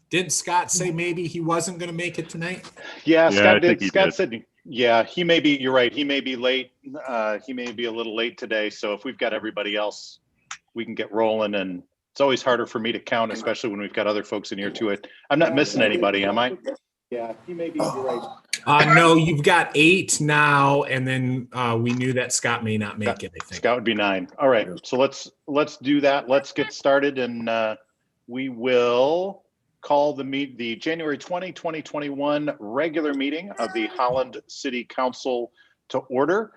Didn't Scott say maybe he wasn't going to make it tonight? Yeah, Scott I think he Scott did. said, yeah, he may be, you're right. He may be late. He may be a little late today. So if we've got everybody else, we can get rolling. And it's always harder for me to count, especially when we've got other folks in here to it. I'm not missing anybody, am I? Yeah, he may be, you're right. No, you've got 8 now, and then we knew that Scott may not make it, I think. Scott would be 9. All right, so let's do that. Let's get started, and we will call the January 20, 2021 regular meeting of the Holland City Council to order.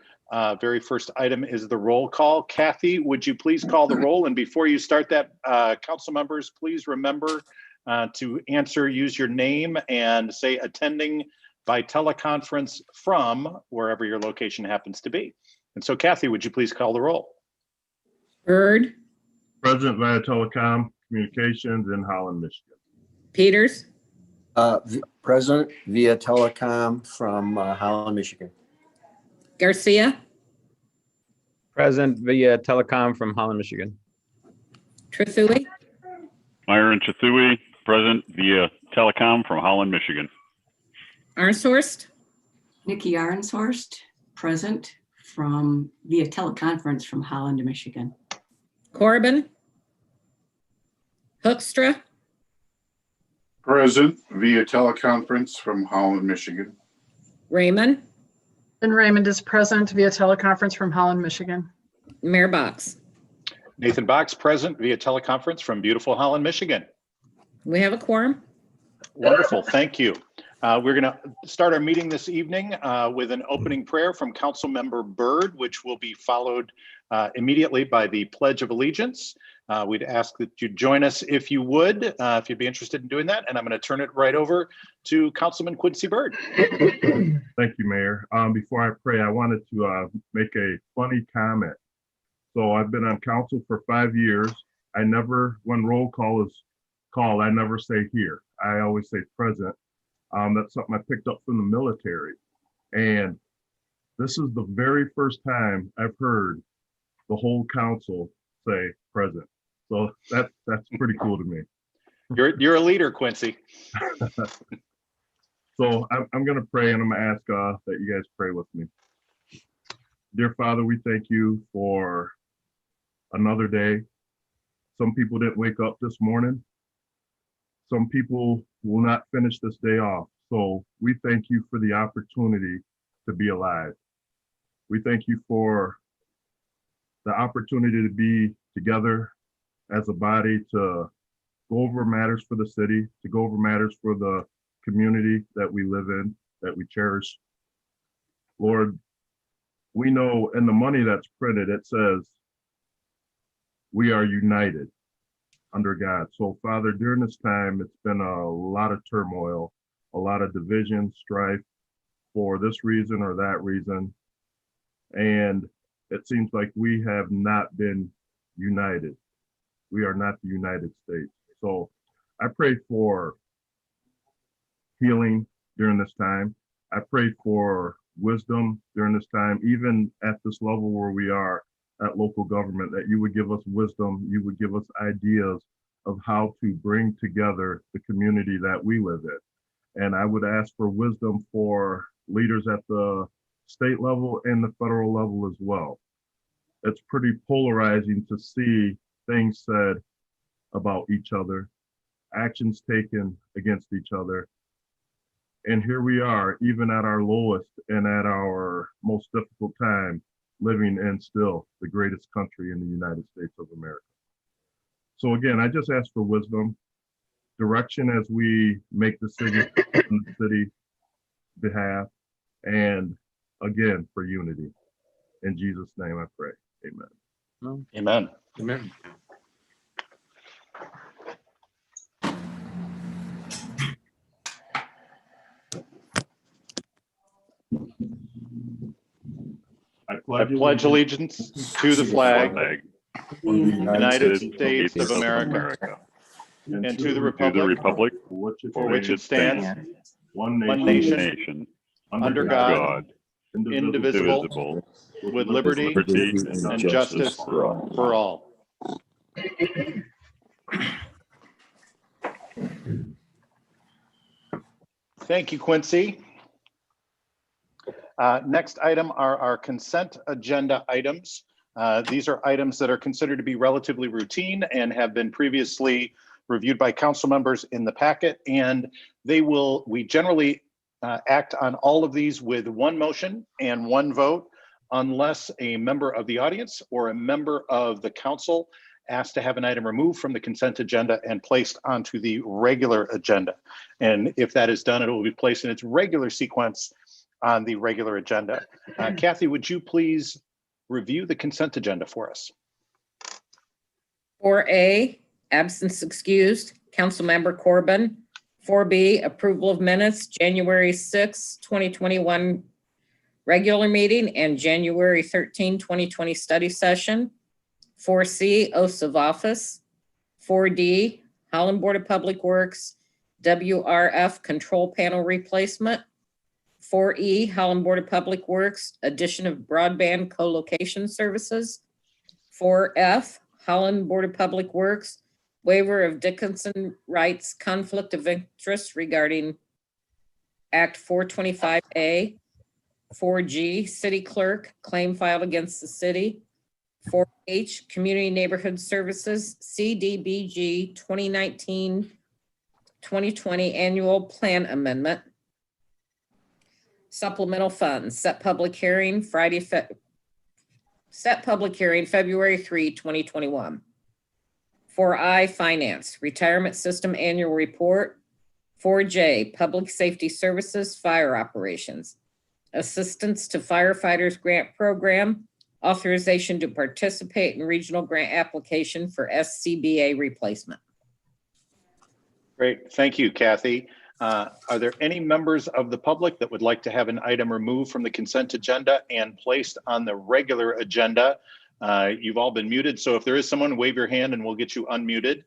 Very first item is the roll call. Kathy, would you please call the roll? And before you start that, council members, please remember to use your name and say attending by teleconference from wherever your location happens to be. And so Kathy, would you please call the roll? Bird. Present via telecom communications in Holland, Michigan. Peters. Present via telecom from Holland, Michigan. Garcia. Present via telecom from Holland, Michigan. Trethewey. Myron Trethewey, present via telecom from Holland, Michigan. Arnshorst. Nikki Arnshorst, present via teleconference from Holland, Michigan. Corbin. Hoekstra. Present via teleconference from Holland, Michigan. Raymond. And Raymond is present via teleconference from Holland, Michigan. Mayor Box. Nathan Box, present via teleconference from beautiful Holland, Michigan. We have a quorum. Wonderful, thank you. We're going to start our meeting this evening with an opening prayer from Councilmember Byrd, which will be followed immediately by the Pledge of Allegiance. We'd ask that you join us if you would, if you'd be interested in doing that. And I'm going to turn it right over to Councilman Quincy Byrd. Thank you, Mayor. Before I pray, I wanted to make a funny comment. So I've been on council for 5 years. I never, when roll call is called, I never say here. I always say present. That's something I picked up from the military. And this is the very first time I've heard the whole council say present. So that's pretty cool to me. You're a leader, Quincy. So I'm going to pray, and I'm going to ask that you guys pray with me. Dear Father, we thank you for another day. Some people didn't wake up this morning. Some people will not finish this day off. So we thank you for the opportunity to be alive. We thank you for the opportunity to be together as a body to go over matters for the city, to go over matters for the community that we live in, that we cherish. Lord, we know in the money that's printed, it says, we are united under God. So Father, during this time, it's been a lot of turmoil, a lot of division, strife for this reason or that reason. And it seems like we have not been united. We are not the United States. So I pray for healing during this time. I pray for wisdom during this time, even at this level where we are at local government, that you would give us wisdom, you would give us ideas of how to bring together the community that we live in. And I would ask for wisdom for leaders at the state level and the federal level as well. It's pretty polarizing to see things said about each other, actions taken against each other. And here we are, even at our lowest and at our most difficult time, living in still the greatest country in the United States of America. So again, I just ask for wisdom, direction as we make decisions on the city behalf, and again, for unity. In Jesus' name I pray, amen. Amen. Amen. I I pledge allegiance to the flag of the United States of America and to the republic for which it stands, one one nation, under God, indivisible, with liberty and justice for all. Thank you, Quincy. Next item are our consent agenda items. These are items that are considered to be relatively routine and have been previously reviewed by council members in the packet. And we generally act on all of these with one motion and one vote, unless a member of the audience or a member of the council asked to have an item removed from the consent agenda and placed onto the regular agenda. And if that is done, it will be placed in its regular sequence on the regular agenda. Kathy, would you please review the consent agenda for us? 4A, absence excused, Councilmember Corbin. 4B, approval of minutes, January 6, 2021 regular meeting and January 13, 2020 study session. 4C, oaths of office. 4D, Holland Board of Public Works, WRF control panel replacement. 4E, Holland Board of Public Works, addition of broadband co-location services. 4F, Holland Board of Public Works, waiver of Dickinson rights conflict of interest regarding Act 425A. 4G, City Clerk, claim filed against the city. 4H, Community Neighborhood Services, CDBG 2019-2020 Annual Plan Amendment. Supplemental funds, set public hearing February 3, 2021. 4I, Finance, Retirement System Annual Report. 4J, Public Safety Services, Fire Operations. Assistance to Firefighters Grant Program, authorization to participate in regional grant application for SCBA replacement. Great, thank you, Kathy. Are there any members of the public that would like to have an item removed from the consent agenda and placed on the regular agenda? You've all been muted, so if there is someone, wave your hand and we'll get you unmuted.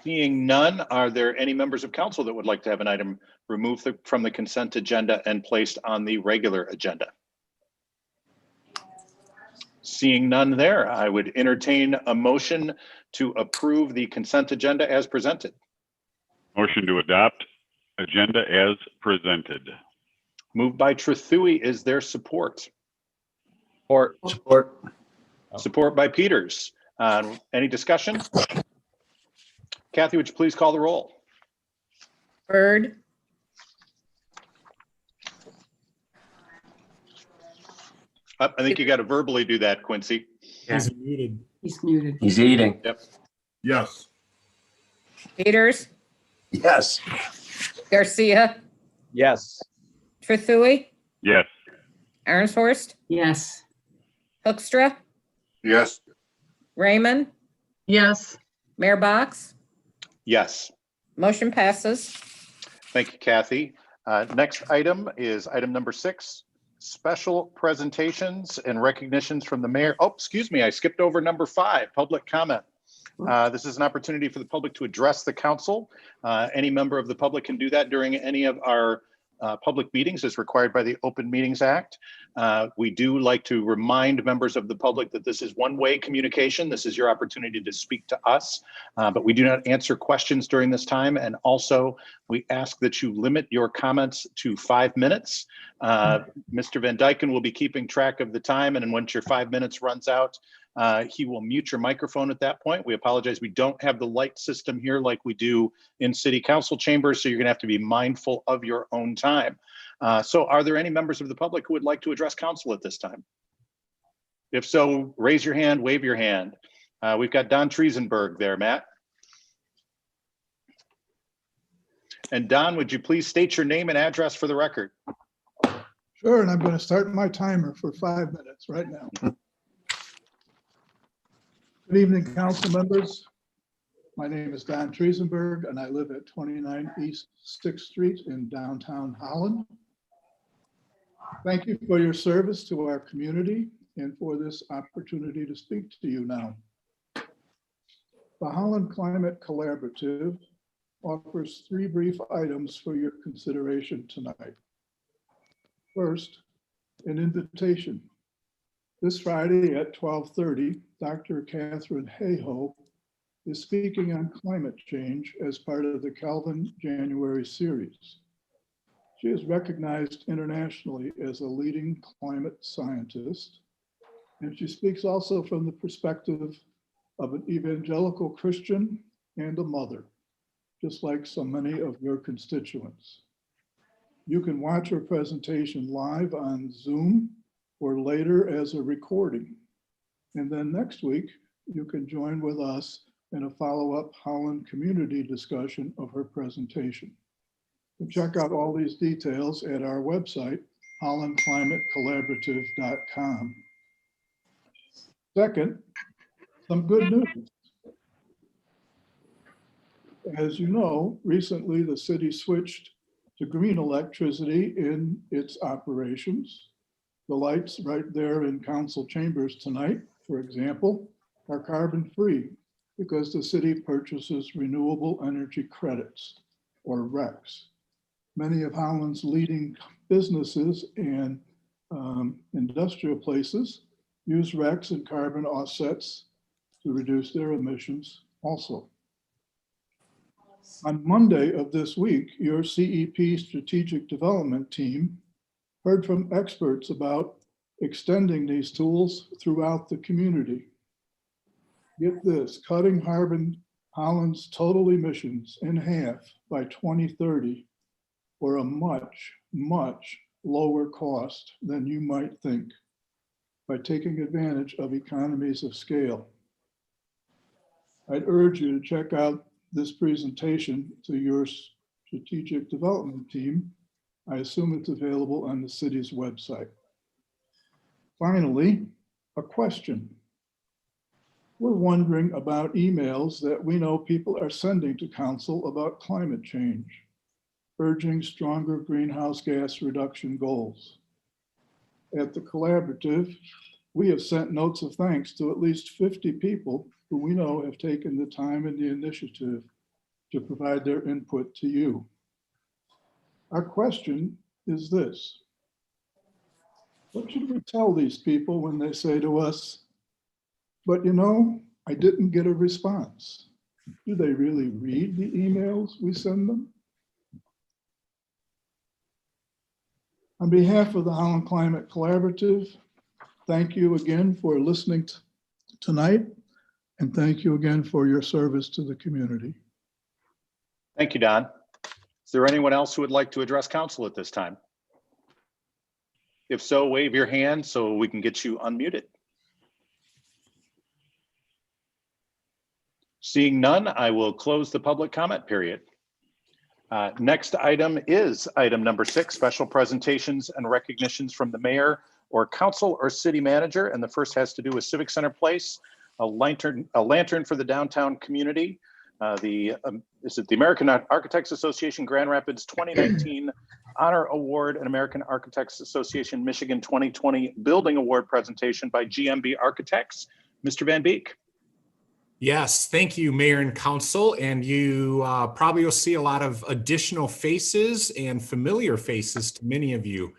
Seeing none, are there any members of council that would like to have an item removed from the consent agenda and placed on the regular agenda? Seeing none there, I would entertain a motion to approve the consent agenda as presented. Motion to adopt agenda as presented. Moved by Trethewey. Is there support? Support. Support by Peters. Any discussion? Kathy, would you please call the roll? Bird, I think you got to verbally do that, Quincy. He's muted. He's muted. He's eating. Yes. Peters, Yes. Garcia, Yes. Trethewey, Yes. Arnshorst, Yes. Hoekstra, Yes. Raymond, Yes. Mayor Box. Yes. Motion passes. Thank you, Kathy. Next item is item number 6, special presentations and recognitions from the mayor. Oh, excuse me, I skipped over number 5, public comment. This is an opportunity for the public to address the council. Any member of the public can do that during any of our public meetings as required by the Open Meetings Act. We do like to remind members of the public that this is one-way communication. This is your opportunity to speak to us, but we do not answer questions during this time. And also, we ask that you limit your comments to 5 minutes. Mr. Van Dyken will be keeping track of the time, and then once your 5 minutes runs out, he will mute your microphone at that point. We apologize. We don't have the light system here like we do in city council chambers, so you're going to have to be mindful of your own time. So are there any members of the public who would like to address council at this time? If so, raise your hand, wave your hand. We've got Don Triesenberg there, Matt. And Don, would you please state your name and address for the record? Sure, and I'm going to start my timer for 5 minutes right now. Good evening, council members. My name is Don Triesenberg, and I live at 29 East 6th Street in downtown Holland. Thank you for your service to our community and for this opportunity to speak to you now. The Holland Climate Collaborative offers 3 brief items for your consideration tonight. First, an invitation. This Friday at 12:30, Dr. Catherine Hayhoe is speaking on climate change as part of the Calvin January series. She is recognized internationally as a leading climate scientist, and she speaks also from the perspective of an evangelical Christian and a mother, just like so many of your constituents. You can watch her presentation live on Zoom or later as a recording. And then next week, you can join with us in a follow-up Holland community discussion of her presentation. And check out all these details at our website, hollandclimatecollaborative.com. Second, some good news. As you know, recently the city switched to green electricity in its operations. The lights right there in council chambers tonight, for example, are carbon-free because the city purchases renewable energy credits, or RECs. Many of Holland's leading businesses and industrial places use RECs and carbon offsets to reduce their emissions also. On Monday of this week, your CEP strategic development team heard from experts about extending these tools throughout the community. Get this, cutting Holland's total emissions in half by 2030 for a much, much lower cost than you might think by taking advantage of economies of scale. I'd urge you to check out this presentation to your strategic development team. I assume it's available on the city's website. Finally, a question. We're wondering about emails that we know people are sending to council about climate change, urging stronger greenhouse gas reduction goals. At the Collaborative, we have sent notes of thanks to at least 50 people who we know have taken the time and the initiative to provide their input to you. Our question is this: what should we tell these people when they say to us, but you know, I didn't get a response? Do they really read the emails we send them? On behalf of the Holland Climate Collaborative, thank you again for listening tonight, and thank you again for your service to the community. Thank you, Don. Is there anyone else who would like to address council at this time? If so, wave your hand so we can get you unmuted. Seeing none, I will close the public comment period. Next item is item number 6, special presentations and recognitions from the mayor or council or city manager. And the first has to do with Civic Center Place, a lantern for the downtown community. Is it the American Architects Association Grand Rapids 2019 Honor Award and American Architects Association Michigan 2020 Building Award presentation by GMB Architects. Mr. Van Beek. Yes, thank you, Mayor and Council. And you probably will see a lot of additional faces and familiar faces to many of you.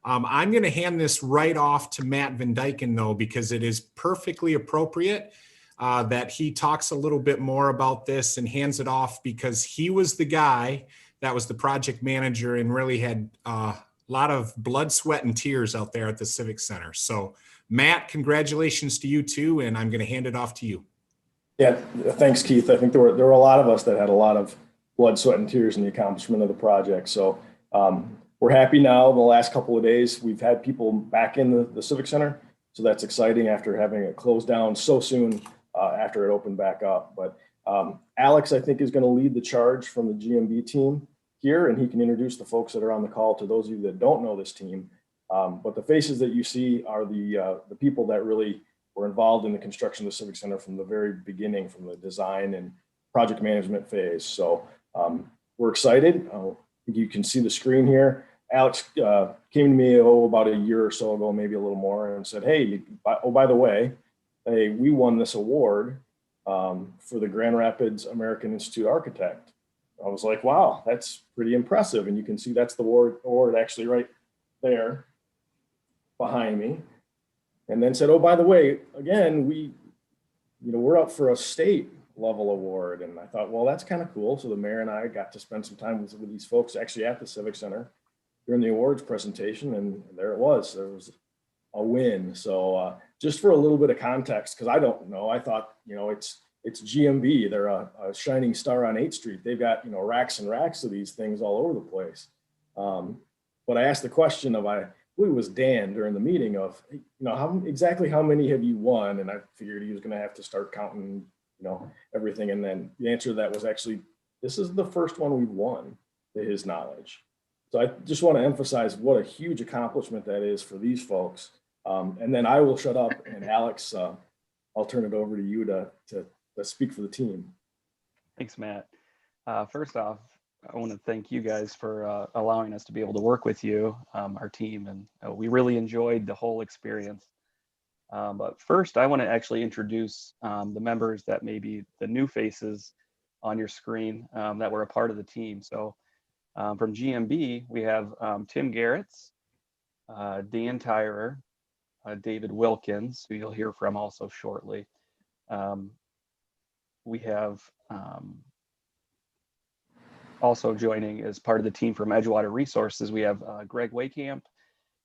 I'm going to hand this right off to Matt Van Dyken, though, because it is perfectly appropriate that he talks a little bit more about this and hands it off, because he was the guy that was the project manager and really had a lot of blood, sweat, and tears out there at the Civic Center. So, Matt, congratulations to you too, and I'm going to hand it off to you. Yeah, thanks, Keith. I think there were a lot of us that had a lot of blood, sweat, and tears in the accomplishment of the project. So we're happy now. The last couple of days, we've had people back in the Civic Center. So that's exciting after having it closed down so soon after it opened back up. But Alex, I think, is going to lead the charge from the GMB team here, and he can introduce the folks that are on the call to those of you that don't know this team. But the faces that you see are the people that really were involved in the construction of the Civic Center from the very beginning, from the design and project management phase. So we're excited. You can see the screen here. Alex came to me about a year or so ago, maybe a little more, and said, hey, by the way, hey, we won this award for the Grand Rapids American Institute Architect. I was like, wow, that's pretty impressive. And you can see that's the award actually right there behind me. And then said, oh, by the way, again, we're up for a state level award. And I thought, well, that's kind of cool. So the mayor and I got to spend some time with these folks actually at the Civic Center during the awards presentation, and there it was. There was a win. So just for a little bit of context, because I don't know, I thought, it's GMB. They're a shining star on 8th Street. They've got, racks and racks of these things all over the place. But I asked the question of, I believe it was Dan during the meeting of, exactly how many have you won? And I figured he was going to have to start counting, everything. And then the answer to that was actually, this is the first one we've won, to his knowledge. So I just want to emphasize what a huge accomplishment that is for these folks. And then I will shut up, and Alex, I'll turn it over to you to speak for the team. Thanks, Matt. First off, I want to thank you guys for allowing us to be able to work with you, our team, and we really enjoyed the whole experience. But first, I want to actually introduce the members that may be the new faces on your screen that were a part of the team. So from GMB, we have Tim Garretts, Dan Tyrer, David Wilkins, who you'll hear from also shortly. We have also joining as part of the team from Edgewater Resources, we have Greg Waycamp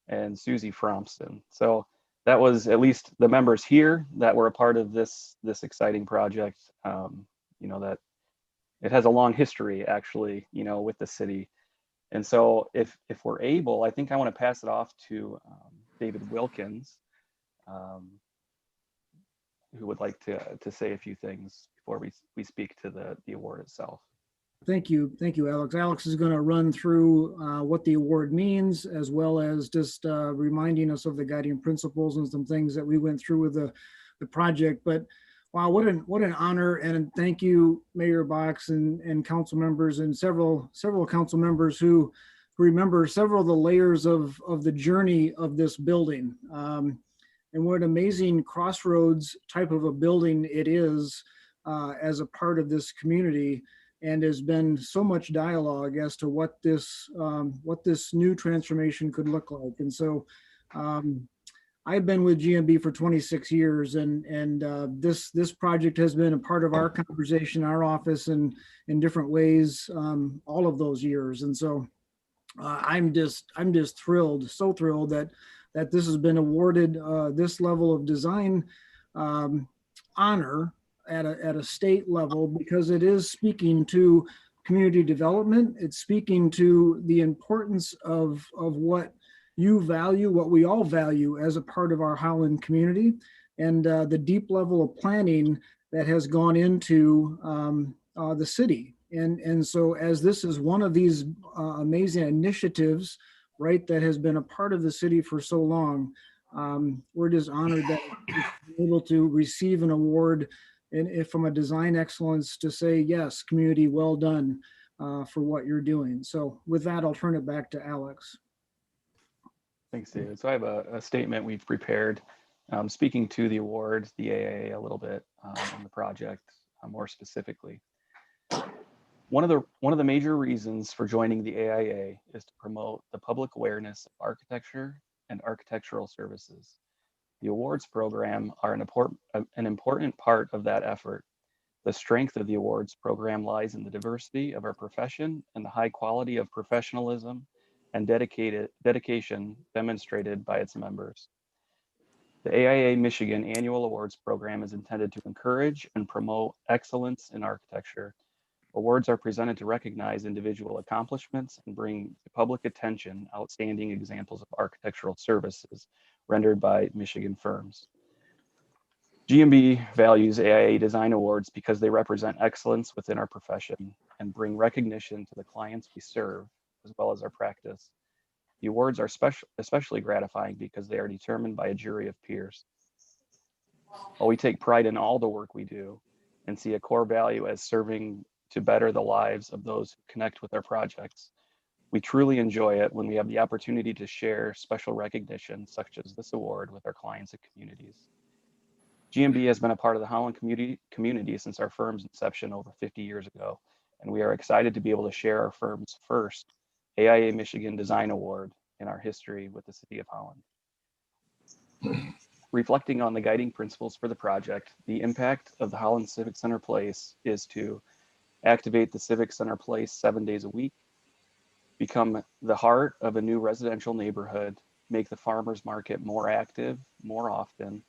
and Susie Frompson. So that was at least the members here that were a part of this exciting project. That it has a long history actually, with the city. And so if we're able, I think I want to pass it off to David Wilkins, who would like to say a few things before we speak to the award itself. Thank you, Alex. Alex is going to run through what the award means, as well as just reminding us of the guiding principles and some things that we went through with the project. But wow, what an honor, and thank you, Mayor Box and council members and several council members who remember several of the layers of the journey of this building. And what an amazing crossroads type of a building it is as a part of this community. And there's been so much dialogue as to what this new transformation could look like. And so I've been with GMB for 26 years, and this project has been a part of our conversation, our office, and in different ways all of those years. And so I'm just thrilled, so thrilled that this has been awarded this level of design honor at a state level, because it is speaking to community development. It's speaking to the importance of what you value, what we all value as a part of our Holland community, and the deep level of planning that has gone into the city. And so as this is one of these amazing initiatives, right, that has been a part of the city for so long, we're just honored that we're able to receive an award and from a design excellence to say, yes, community, well done for what you're doing. So with that, I'll turn it back to Alex. Thanks, David. So I have a statement we've prepared speaking to the award, the AIA a little bit on the project more specifically. One of the major reasons for joining the AIA is to promote the public awareness of architecture and architectural services. The awards program are an important part of that effort. The strength of the awards program lies in the diversity of our profession and the high quality of professionalism and dedication demonstrated by its members. The AIA Michigan Annual Awards Program is intended to encourage and promote excellence in architecture. Awards are presented to recognize individual accomplishments and bring to public attention outstanding examples of architectural services rendered by Michigan firms. GMB values AIA Design Awards because they represent excellence within our profession and bring recognition to the clients we serve, as well as our practice. The awards are especially gratifying because they are determined by a jury of peers. While we take pride in all the work we do and see a core value as serving to better the lives of those who connect with our projects, we truly enjoy it when we have the opportunity to share special recognition such as this award with our clients and communities. GMB has been a part of the Holland community since our firm's inception over 50 years ago, and we are excited to be able to share our firm's first AIA Michigan Design Award in our history with the City of Holland. Reflecting on the guiding principles for the project, the impact of the Holland Civic Center Place is to activate the Civic Center Place 7 days a week, become the heart of a new residential neighborhood, make the farmers market more active, more often,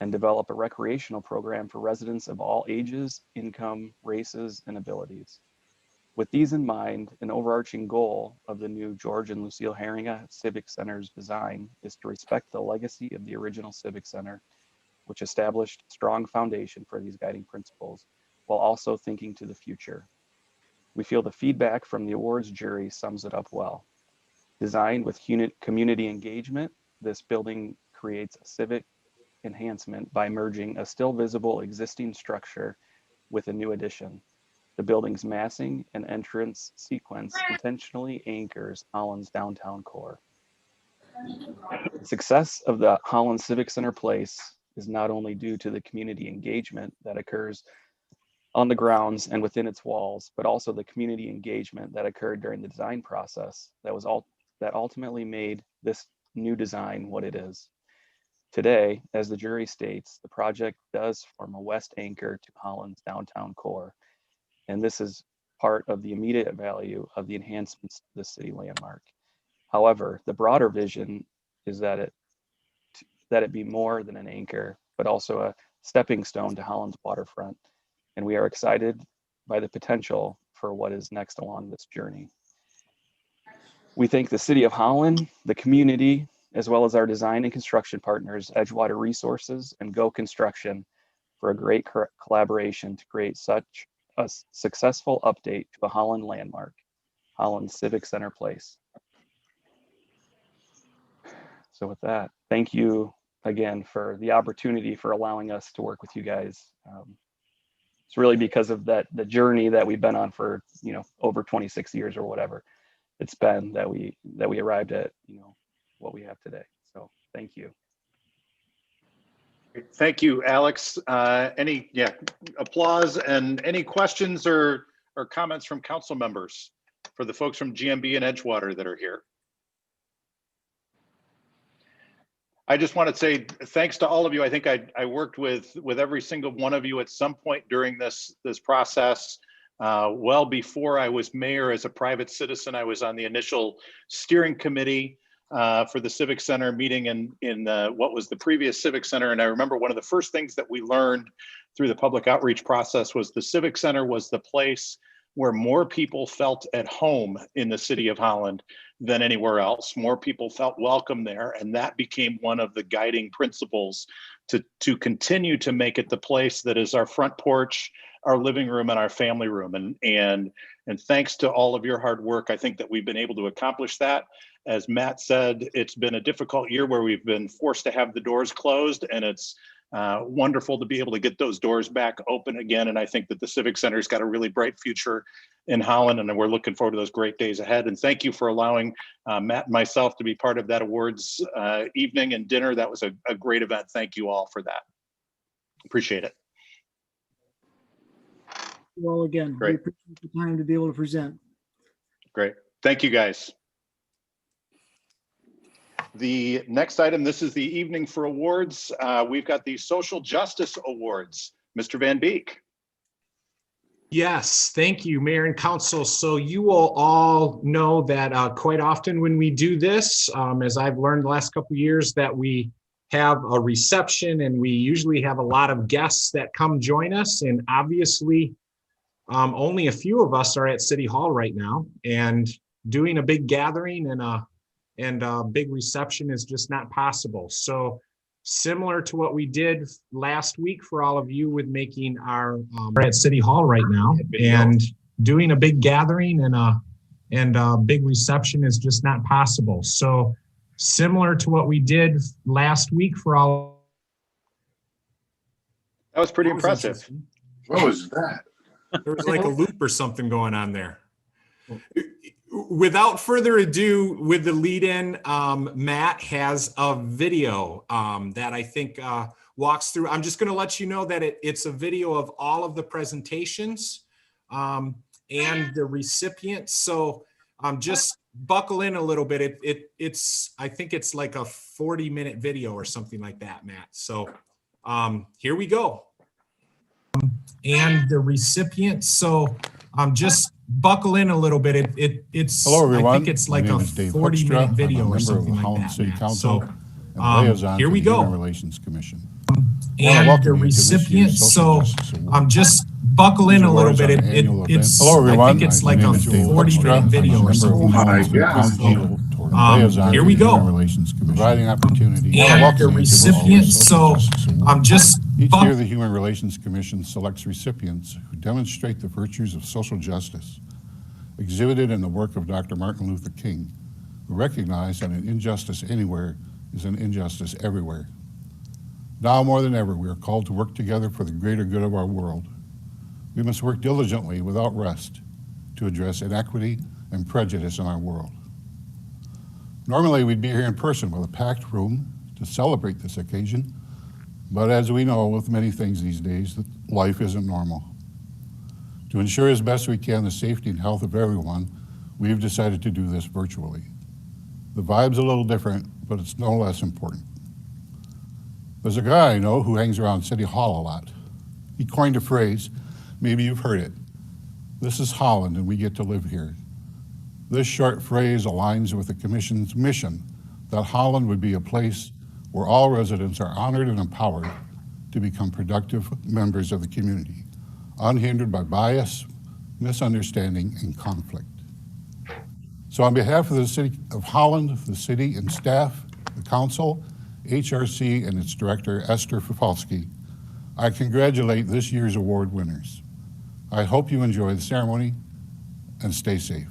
and develop a recreational program for residents of all ages, income, races, and abilities. With these in mind, an overarching goal of the new George and Lucille Herringa Civic Center's design is to respect the legacy of the original Civic Center, which established a strong foundation for these guiding principles, while also thinking to the future. We feel the feedback from the awards jury sums it up well. Designed with community engagement, this building creates a civic enhancement by merging a still visible existing structure with a new addition. The building's massing and entrance sequence intentionally anchors Holland's downtown core. The success of the Holland Civic Center Place is not only due to the community engagement that occurs on the grounds and within its walls, but also the community engagement that occurred during the design process that ultimately made this new design what it is. Today, as the jury states, the project does form a west anchor to Holland's downtown core, and this is part of the immediate value of the enhancements to the city landmark. However, the broader vision is that it be more than an anchor, but also a stepping stone to Holland's waterfront, and we are excited by the potential for what is next along this journey. We thank the City of Holland, the community, as well as our design and construction partners, Edgewater Resources and Go Construction, for a great collaboration to create such a successful update to a Holland landmark, Holland Civic Center Place. So with that, thank you again for the opportunity for allowing us to work with you guys. It's really because of the journey that we've been on for over 26 years or whatever it's been that we arrived at what we have today. So thank you. Thank you, Alex. Any applause and any questions or comments from council members for the folks from GMB and Edgewater that are here? I just want to say thanks to all of you. I think I worked with every single one of you at some point during this process. Well before I was mayor, as a private citizen, I was on the initial steering committee for the Civic Center meeting in what was the previous Civic Center. And I remember one of the first things that we learned through the public outreach process was the Civic Center was the place where more people felt at home in the city of Holland than anywhere else. More people felt welcome there. And that became one of the guiding principles to continue to make it the place that is our front porch, our living room, and our family room. And thanks to all of your hard work, I think that we've been able to accomplish that. As Matt said, it's been a difficult year where we've been forced to have the doors closed, and it's wonderful to be able to get those doors back open again. And I think that the Civic Center's got a really bright future in Holland, and we're looking forward to those great days ahead. And thank you for allowing Matt and myself to be part of that awards evening and dinner. That was a great event. Thank you all for that. Appreciate it. Well, again, we Great. appreciate the time to be able to present. Great. Thank you, guys. The next item, this is the evening for awards. We've got the Social Justice Awards. Mr. Van Beek. Yes, thank you, Mayor and Council. So you will all know that quite often when we do this, as I've learned the last couple of years, that we have a reception and we usually have a lot of guests that come join us. And obviously, only a few of us are at City Hall right now, and doing a big gathering and a big reception is just not possible. So similar to what we did last week for all of you with making our we're at City Hall right now, and doing a big gathering and a big reception is just not possible. So similar to what we did last week for all. That was pretty impressive. What was that? There was like a loop or something going on there. Without further ado, with the lead-in, Matt has a video that I think walks through. I'm just going to let you know that it's a video of all of the presentations and the recipients. So just buckle in a little bit. It's I think it's like a 40-minute video or something like that, Matt. So here we go. And the recipient. So just buckle in a little bit. It's Hello, everyone. I think it's like a 40-minute video or something like that, City Matt. Council So and liaison here to we the Human go. Relations Commission. And welcome the you to this year's recipient. Social So Justice Award. just buckle in These a little awards bit. are an annual event. It's Hello, everyone. I think it's My like a name is Dave 40-minute Hoekstra. video I'm or a something member like of that. the Council toward liaison Here to we the Human go. Relations Commission, providing opportunity. And welcome the you to this recipient. year's So Social Justice Award. just Each year, the Human Relations Commission selects recipients who demonstrate the virtues of social justice exhibited in the work of Dr. Martin Luther King, who recognized that an injustice anywhere is an injustice everywhere. Now more than ever, we are called to work together for the greater good of our world. We must work diligently without rest to address inequity and prejudice in our world. Normally, we'd be here in person with a packed room to celebrate this occasion, but as we know with many things these days, that life isn't normal. To ensure as best we can the safety and health of everyone, we've decided to do this virtually. The vibe's a little different, but it's no less important. There's a guy I know who hangs around City Hall a lot. He coined a phrase, maybe you've heard it. This is Holland and we get to live here. This short phrase aligns with the Commission's mission that Holland would be a place where all residents are honored and empowered to become productive members of the community, unhindered by bias, misunderstanding, and conflict. So on behalf of the City of Holland, the city and staff, the council, HRC and its director, Esther Fafalski, I congratulate this year's award winners. I hope you enjoy the ceremony and stay safe.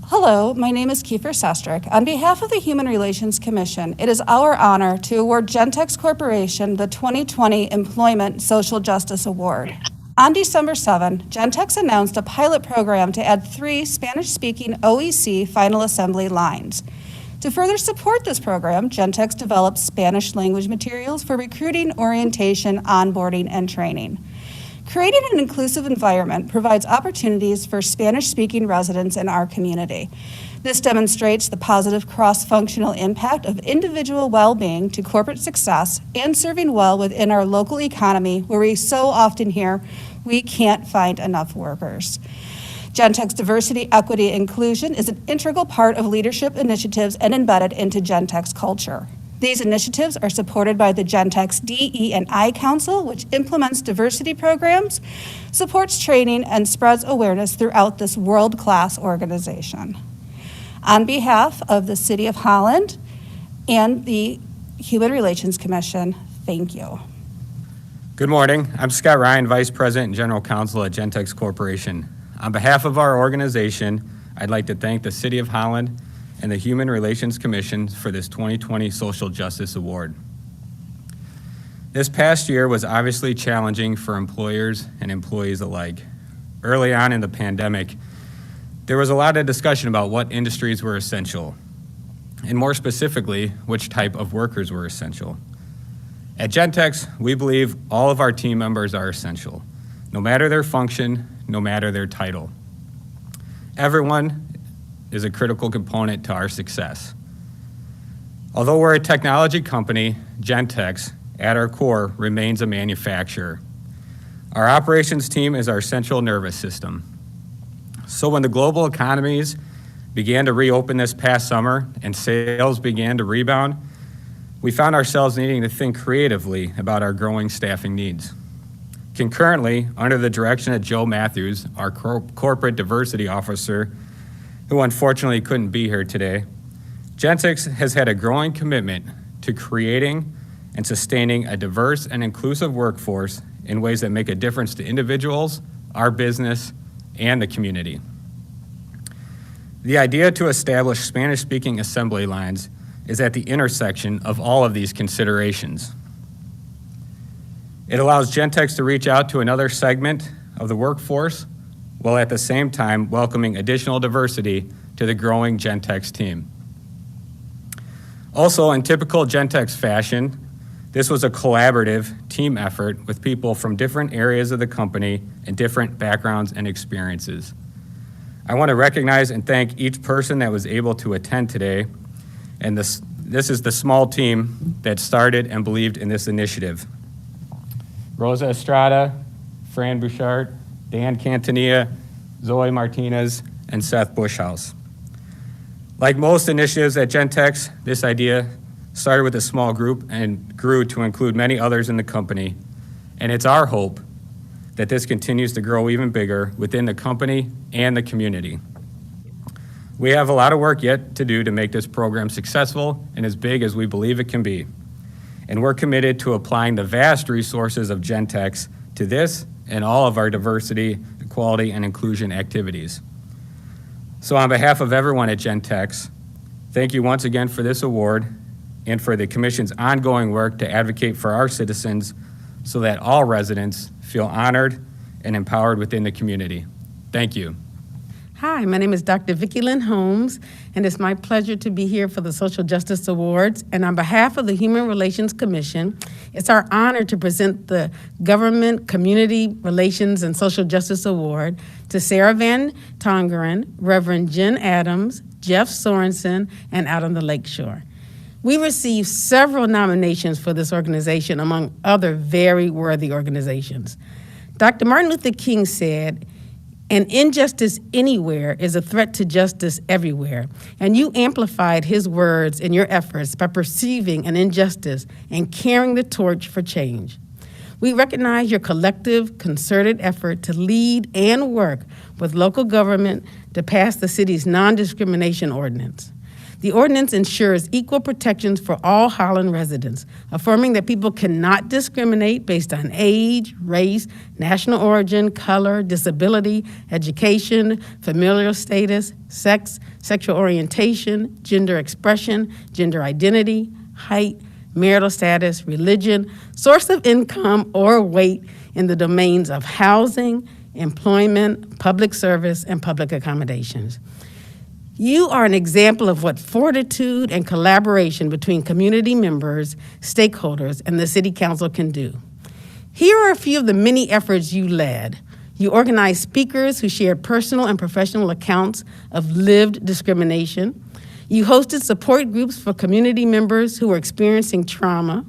Hello, my name is Kiefer Sestrick. On behalf of the Human Relations Commission, it is our honor to award Gentex Corporation the 2020 Employment Social Justice Award. On December 7, Gentex announced a pilot program to add 3 Spanish-speaking OEC final assembly lines. To further support this program, Gentex developed Spanish language materials for recruiting, orientation, onboarding, and training. Creating an inclusive environment provides opportunities for Spanish-speaking residents in our community. This demonstrates the positive cross-functional impact of individual well-being to corporate success and serving well within our local economy, where we so often hear we can't find enough workers. Gentex diversity, equity, and inclusion is an integral part of leadership initiatives and embedded into Gentex culture. These initiatives are supported by the Gentex DE&I Council, which implements diversity programs, supports training, and spreads awareness throughout this world-class organization. On behalf of the City of Holland and the Human Relations Commission, thank you. Good morning. I'm Scott Ryan, Vice President and General Counsel at Gentex Corporation. On behalf of our organization, I'd like to thank the City of Holland and the Human Relations Commission for this 2020 Social Justice Award. This past year was obviously challenging for employers and employees alike. Early on in the pandemic, there was a lot of discussion about what industries were essential, and more specifically, which type of workers were essential. At Gentex, we believe all of our team members are essential, no matter their function, no matter their title. Everyone is a critical component to our success. Although we're a technology company, Gentex, at our core, remains a manufacturer. Our operations team is our central nervous system. So when the global economies began to reopen this past summer and sales began to rebound, we found ourselves needing to think creatively about our growing staffing needs. Concurrently, under the direction of Joe Matthews, our corporate diversity officer, who unfortunately couldn't be here today, Gentex has had a growing commitment to creating and sustaining a diverse and inclusive workforce in ways that make a difference to individuals, our business, and the community. The idea to establish Spanish-speaking assembly lines is at the intersection of all of these considerations. It allows Gentex to reach out to another segment of the workforce, while at the same time welcoming additional diversity to the growing Gentex team. Also, in typical Gentex fashion, this was a collaborative team effort with people from different areas of the company and different backgrounds and experiences. I want to recognize and thank each person that was able to attend today. And this is the small team that started and believed in this initiative. Rosa Estrada, Fran Bouchard, Dan Cantanilla, Zoe Martinez, and Seth Bushhouse. Like most initiatives at Gentex, this idea started with a small group and grew to include many others in the company. And it's our hope that this continues to grow even bigger within the company and the community. We have a lot of work yet to do to make this program successful and as big as we believe it can be. And we're committed to applying the vast resources of Gentex to this and all of our diversity, equality, and inclusion activities. So on behalf of everyone at Gentex, thank you once again for this award and for the Commission's ongoing work to advocate for our citizens so that all residents feel honored and empowered within the community. Thank you. Hi, my name is Dr. Vicki Lynn Holmes, and it's my pleasure to be here for the Social Justice Awards. And on behalf of the Human Relations Commission, it's our honor to present the Government Community Relations and Social Justice Award to Sarah Van Tongeren, Reverend Jen Adams, Jeff Sorensen, and Out on the Lakeshore. We received several nominations for this organization, among other very worthy organizations. Dr. Martin Luther King said, "An injustice anywhere is a threat to justice everywhere." And you amplified his words in your efforts by perceiving an injustice and carrying the torch for change. We recognize your collective, concerted effort to lead and work with local government to pass the city's Non-Discrimination Ordinance. The ordinance ensures equal protections for all Holland residents, affirming that people cannot discriminate based on age, race, national origin, color, disability, education, familial status, sex, sexual orientation, gender expression, gender identity, height, marital status, religion, source of income, or weight in the domains of housing, employment, public service, and public accommodations. You are an example of what fortitude and collaboration between community members, stakeholders, and the City Council can do. Here are a few of the many efforts you led. You organized speakers who shared personal and professional accounts of lived discrimination. You hosted support groups for community members who were experiencing trauma.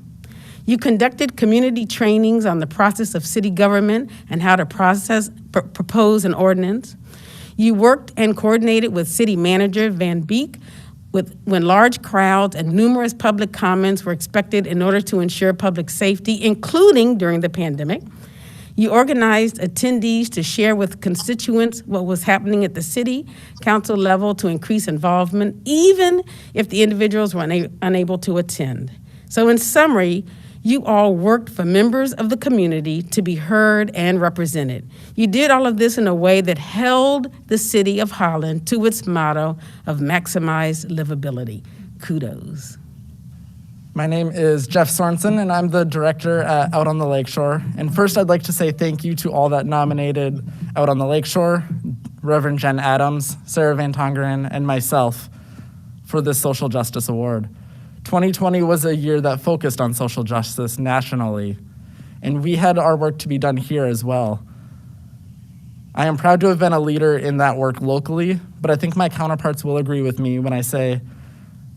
You conducted community trainings on the process of city government and how to propose an ordinance. You worked and coordinated with City Manager Van Beek when large crowds and numerous public comments were expected in order to ensure public safety, including during the pandemic. You organized attendees to share with constituents what was happening at the city council level to increase involvement, even if the individuals were unable to attend. So in summary, you all worked for members of the community to be heard and represented. You did all of this in a way that held the city of Holland to its motto of maximize livability. Kudos. My name is Jeff Sorensen, and I'm the director at Out on the Lakeshore. And first, I'd like to say thank you to all that nominated Out on the Lakeshore, Reverend Jen Adams, Sarah Van Tongeren, and myself for this Social Justice Award. 2020 was a year that focused on social justice nationally, and we had our work to be done here as well. I am proud to have been a leader in that work locally, but I think my counterparts will agree with me when I say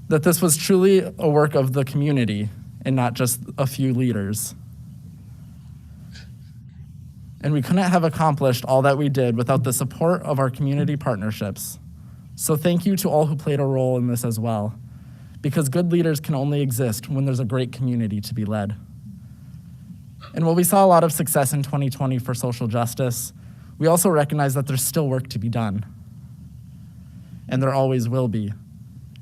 that this was truly a work of the community and not just a few leaders. And we couldn't have accomplished all that we did without the support of our community partnerships. So thank you to all who played a role in this as well, because good leaders can only exist when there's a great community to be led. And while we saw a lot of success in 2020 for social justice, we also recognize that there's still work to be done. And there always will be.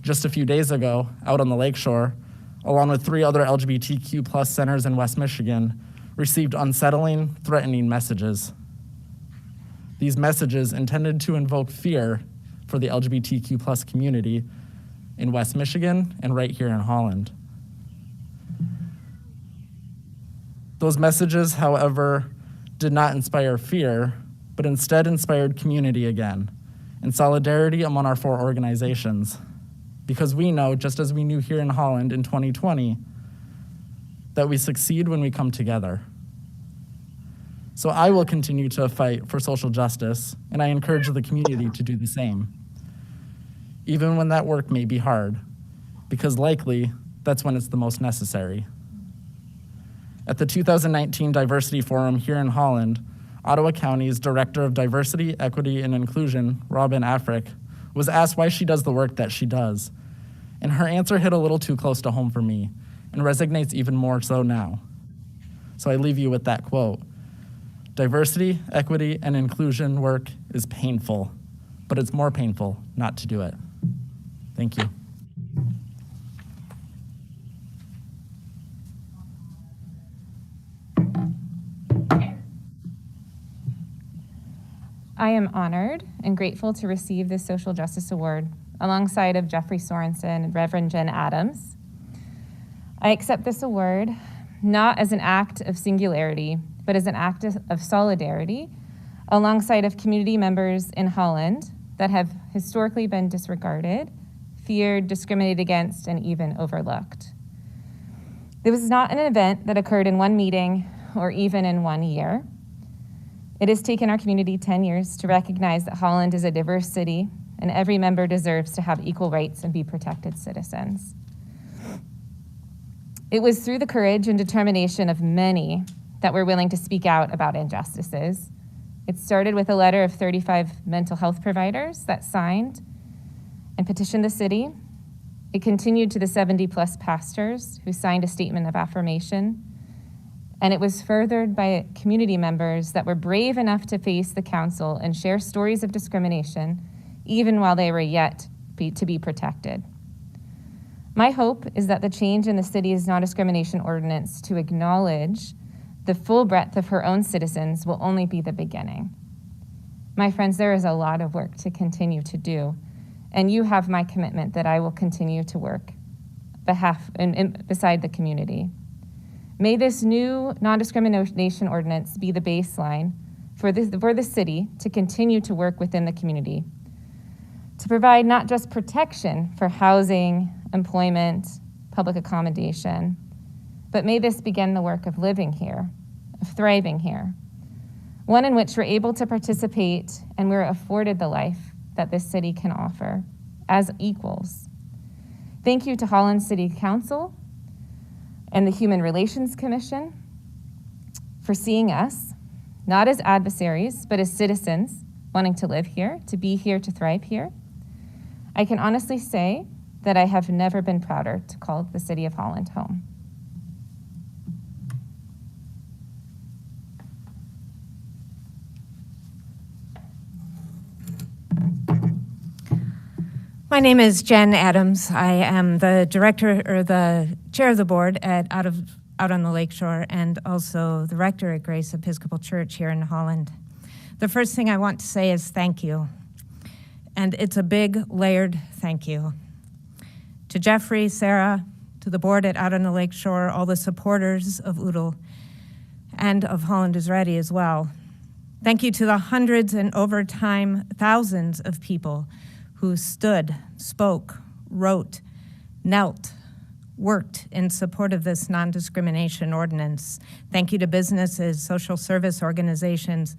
Just a few days ago, Out on the Lakeshore, along with 3 other LGBTQ+ centers in West Michigan, received unsettling, threatening messages. These messages intended to invoke fear for the LGBTQ+ community in West Michigan and right here in Holland. Those messages, however, did not inspire fear, but instead inspired community again and solidarity among our 4 organizations. Because we know, just as we knew here in Holland in 2020, that we succeed when we come together. So I will continue to fight for social justice, and I encourage the community to do the same, even when that work may be hard, because likely that's when it's the most necessary. At the 2019 Diversity Forum here in Holland, Ottawa County's Director of Diversity, Equity, and Inclusion, Robin Afric, was asked why she does the work that she does. And her answer hit a little too close to home for me and resonates even more so now. So I leave you with that quote. Diversity, equity, and inclusion work is painful, but it's more painful not to do it. Thank you. I am honored and grateful to receive this Social Justice Award alongside of Jeffrey Sorensen and Reverend Jen Adams. I accept this award not as an act of singularity, but as an act of solidarity alongside of community members in Holland that have historically been disregarded, feared, discriminated against, and even overlooked. This was not an event that occurred in one meeting or even in 1 year. It has taken our community 10 years to recognize that Holland is a diverse city and every member deserves to have equal rights and be protected citizens. It was through the courage and determination of many that were willing to speak out about injustices. It started with a letter of 35 mental health providers that signed and petitioned the city. It continued to the 70+ pastors who signed a statement of affirmation. And it was furthered by community members that were brave enough to face the council and share stories of discrimination, even while they were yet to be protected. My hope is that the change in the city's non-discrimination ordinance to acknowledge the full breadth of her own citizens will only be the beginning. My friends, there is a lot of work to continue to do, and you have my commitment that I will continue to work beside the community. May this new non-discrimination ordinance be the baseline for the city to continue to work within the community, to provide not just protection for housing, employment, public accommodation, but may this begin the work of living here, of thriving here, one in which we're able to participate and we're afforded the life that this city can offer as equals. Thank you to Holland City Council and the Human Relations Commission for seeing us, not as adversaries, but as citizens wanting to live here, to be here, to thrive here. I can honestly say that I have never been prouder to call the city of Holland home. My name is Jen Adams. I am the director or the chair of the board at Out on the Lakeshore and also the rector at Grace Episcopal Church here in Holland. The first thing I want to say is thank you. And it's a big layered thank you. To Jeffrey, Sarah, to the board at Out on the Lakeshore, all the supporters of UDL and of Holland is Ready as well. Thank you to the hundreds and over time, thousands of people who stood, spoke, wrote, knelt, worked in support of this non-discrimination ordinance. Thank you to businesses, social service organizations,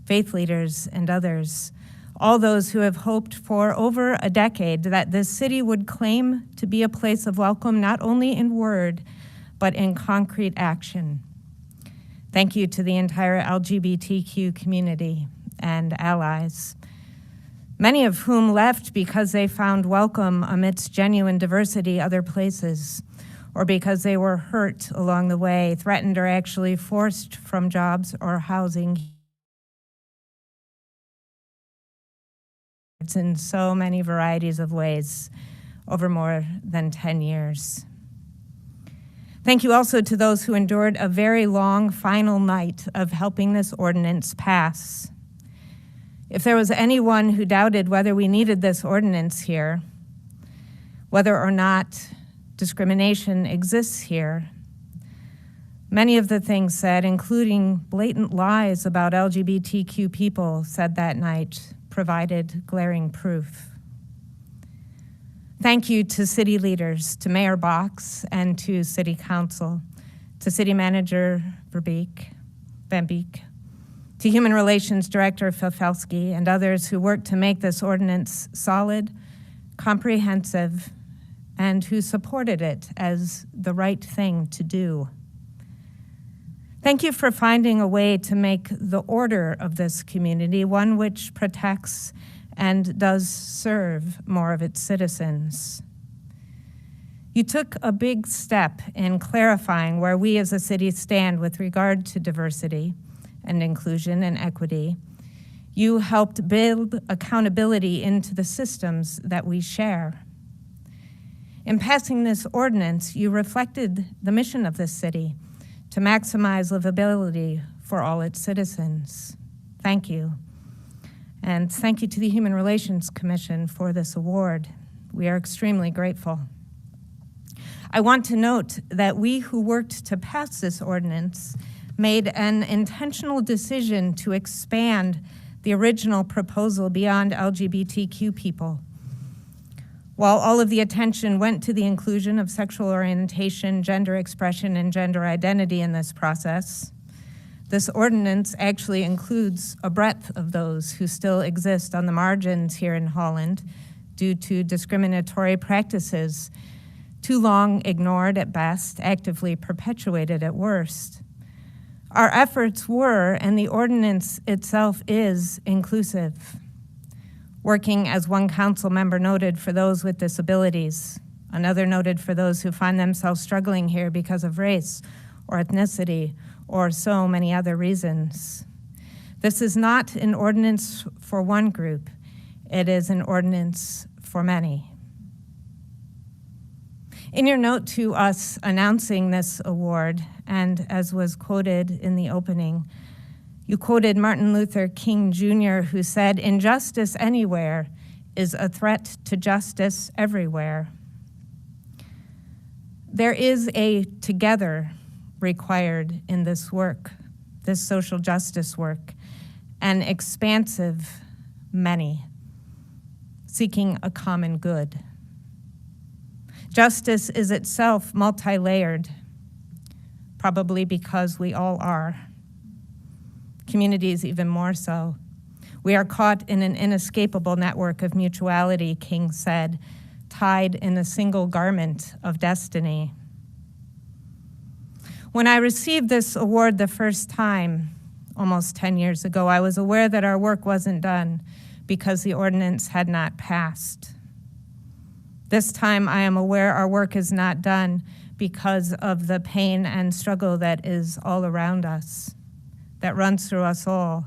faith leaders, and others. All those who have hoped for over a decade that this city would claim to be a place of welcome, not only in word, but in concrete action. Thank you to the entire LGBTQ community and allies, many of whom left because they found welcome amidst genuine diversity other places, or because they were hurt along the way, threatened or actually forced from jobs or housing. It's in so many varieties of ways over more than 10 years. Thank you also to those who endured a very long final night of helping this ordinance pass. If there was anyone who doubted whether we needed this ordinance here, whether or not discrimination exists here, many of the things said, including blatant lies about LGBTQ people said that night, provided glaring proof. Thank you to city leaders, to Mayor Box and to City Council, to City Manager Van Beek, To Human Relations Director Fifelski and others who worked to make this ordinance solid, comprehensive, and who supported it as the right thing to do. Thank you for finding a way to make the order of this community one which protects and does serve more of its citizens. You took a big step in clarifying where we as a city stand with regard to diversity and inclusion and equity. You helped build accountability into the systems that we share. In passing this ordinance, you reflected the mission of this city to maximize livability for all its citizens. Thank you. And thank you to the Human Relations Commission for this award. We are extremely grateful. I want to note that we who worked to pass this ordinance made an intentional decision to expand the original proposal beyond LGBTQ people. While all of the attention went to the inclusion of sexual orientation, gender expression, and gender identity in this process, this ordinance actually includes a breadth of those who still exist on the margins here in Holland due to discriminatory practices, too long ignored at best, actively perpetuated at worst. Our efforts were, and the ordinance itself is, inclusive. Working, as one council member noted, for those with disabilities, another noted for those who find themselves struggling here because of race or ethnicity or so many other reasons. This is not an ordinance for one group, it is an ordinance for many. In your note to us announcing this award, and as was quoted in the opening, you quoted Martin Luther King Jr., who said, "Injustice anywhere is a threat to justice everywhere." There is a together required in this work, this social justice work, an expansive many, seeking a common good. Justice is itself multi-layered, probably because we all are. Communities even more so. We are caught in an inescapable network of mutuality, King said, tied in a single garment of destiny. When I received this award the first time, almost 10 years ago, I was aware that our work wasn't done because the ordinance had not passed. This time I am aware our work is not done because of the pain and struggle that is all around us, that runs through us all.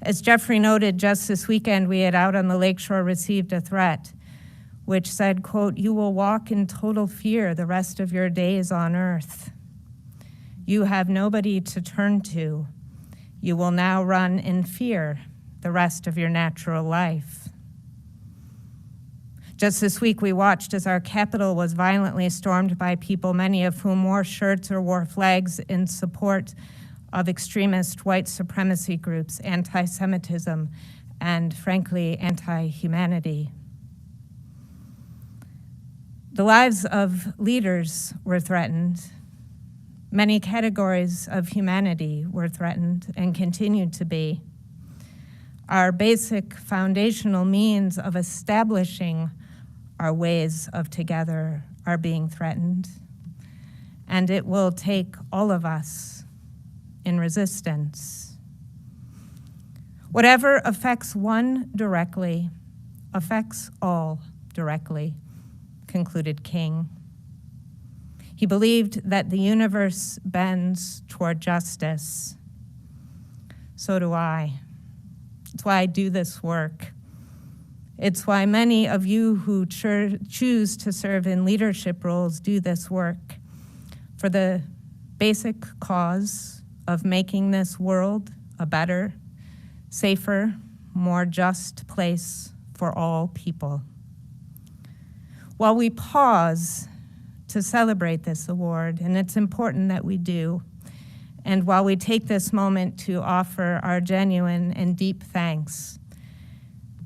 As Jeffrey noted, just this weekend, we had out on the lakeshore received a threat which said, quote, "You will walk in total fear the rest of your days on earth. You have nobody to turn to. You will now run in fear the rest of your natural life." Just this week, we watched as our Capitol was violently stormed by people, many of whom wore shirts or wore flags in support of extremist white supremacy groups, anti-Semitism, and frankly, anti-humanity. The lives of leaders were threatened. Many categories of humanity were threatened and continue to be. Our basic foundational means of establishing our ways of together are being threatened, and it will take all of us in resistance. Whatever affects one directly affects all directly, concluded King. He believed that the universe bends toward justice. So do I. It's why I do this work. It's why many of you who choose to serve in leadership roles do this work, for the basic cause of making this world a better, safer, more just place for all people. While we pause to celebrate this award, and it's important that we do, and while we take this moment to offer our genuine and deep thanks,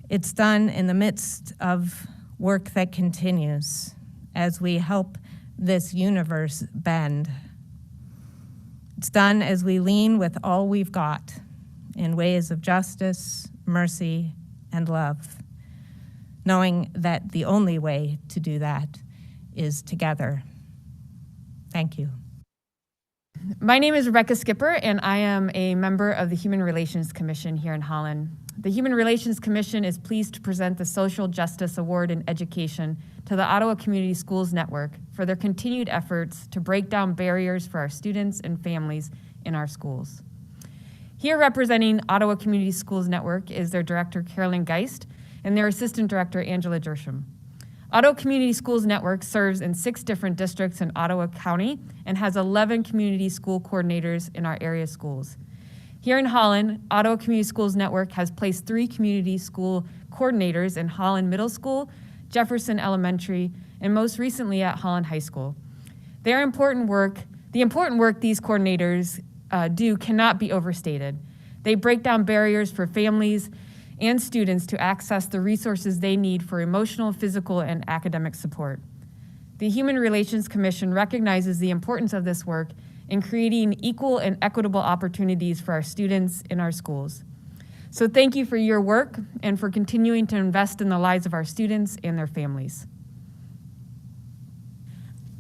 it's done in the midst of work that continues as we help this universe bend. It's done as we lean with all we've got in ways of justice, mercy, and love, knowing that the only way to do that is together. Thank you. My name is Rebecca Skipper, and I am a member of the Human Relations Commission here in Holland. The Human Relations Commission is pleased to present the Social Justice Award in Education to the Ottawa Community Schools Network for their continued efforts to break down barriers for our students and families in our schools. Here representing Ottawa Community Schools Network is their director, Carolyn Geist, and their assistant director, Angela Dersham. Ottawa Community Schools Network serves in 6 different districts in Ottawa County and has 11 community school coordinators in our area schools. Here in Holland, Ottawa Community Schools Network has placed 3 community school coordinators in Holland Middle School, Jefferson Elementary, and most recently at Holland High School. The important work these coordinators do cannot be overstated. They break down barriers for families and students to access the resources they need for emotional, physical, and academic support. The Human Relations Commission recognizes the importance of this work in creating equal and equitable opportunities for our students in our schools. So thank you for your work and for continuing to invest in the lives of our students and their families.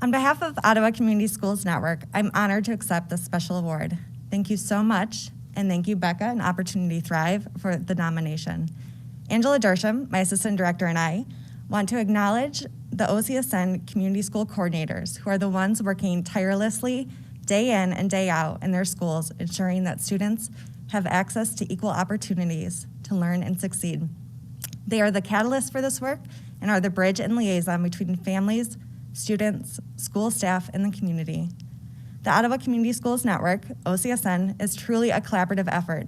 On behalf of Ottawa Community Schools Network, I'm honored to accept this special award. Thank you so much. And thank you, Becca and Opportunity Thrive, for the nomination. Angela Dersham, my assistant director, and I want to acknowledge the OCSN community school coordinators, who are the ones working tirelessly day in and day out in their schools, ensuring that students have access to equal opportunities to learn and succeed. They are the catalyst for this work and are the bridge and liaison between families, students, school staff, and the community. The Ottawa Community Schools Network, OCSN, is truly a collaborative effort.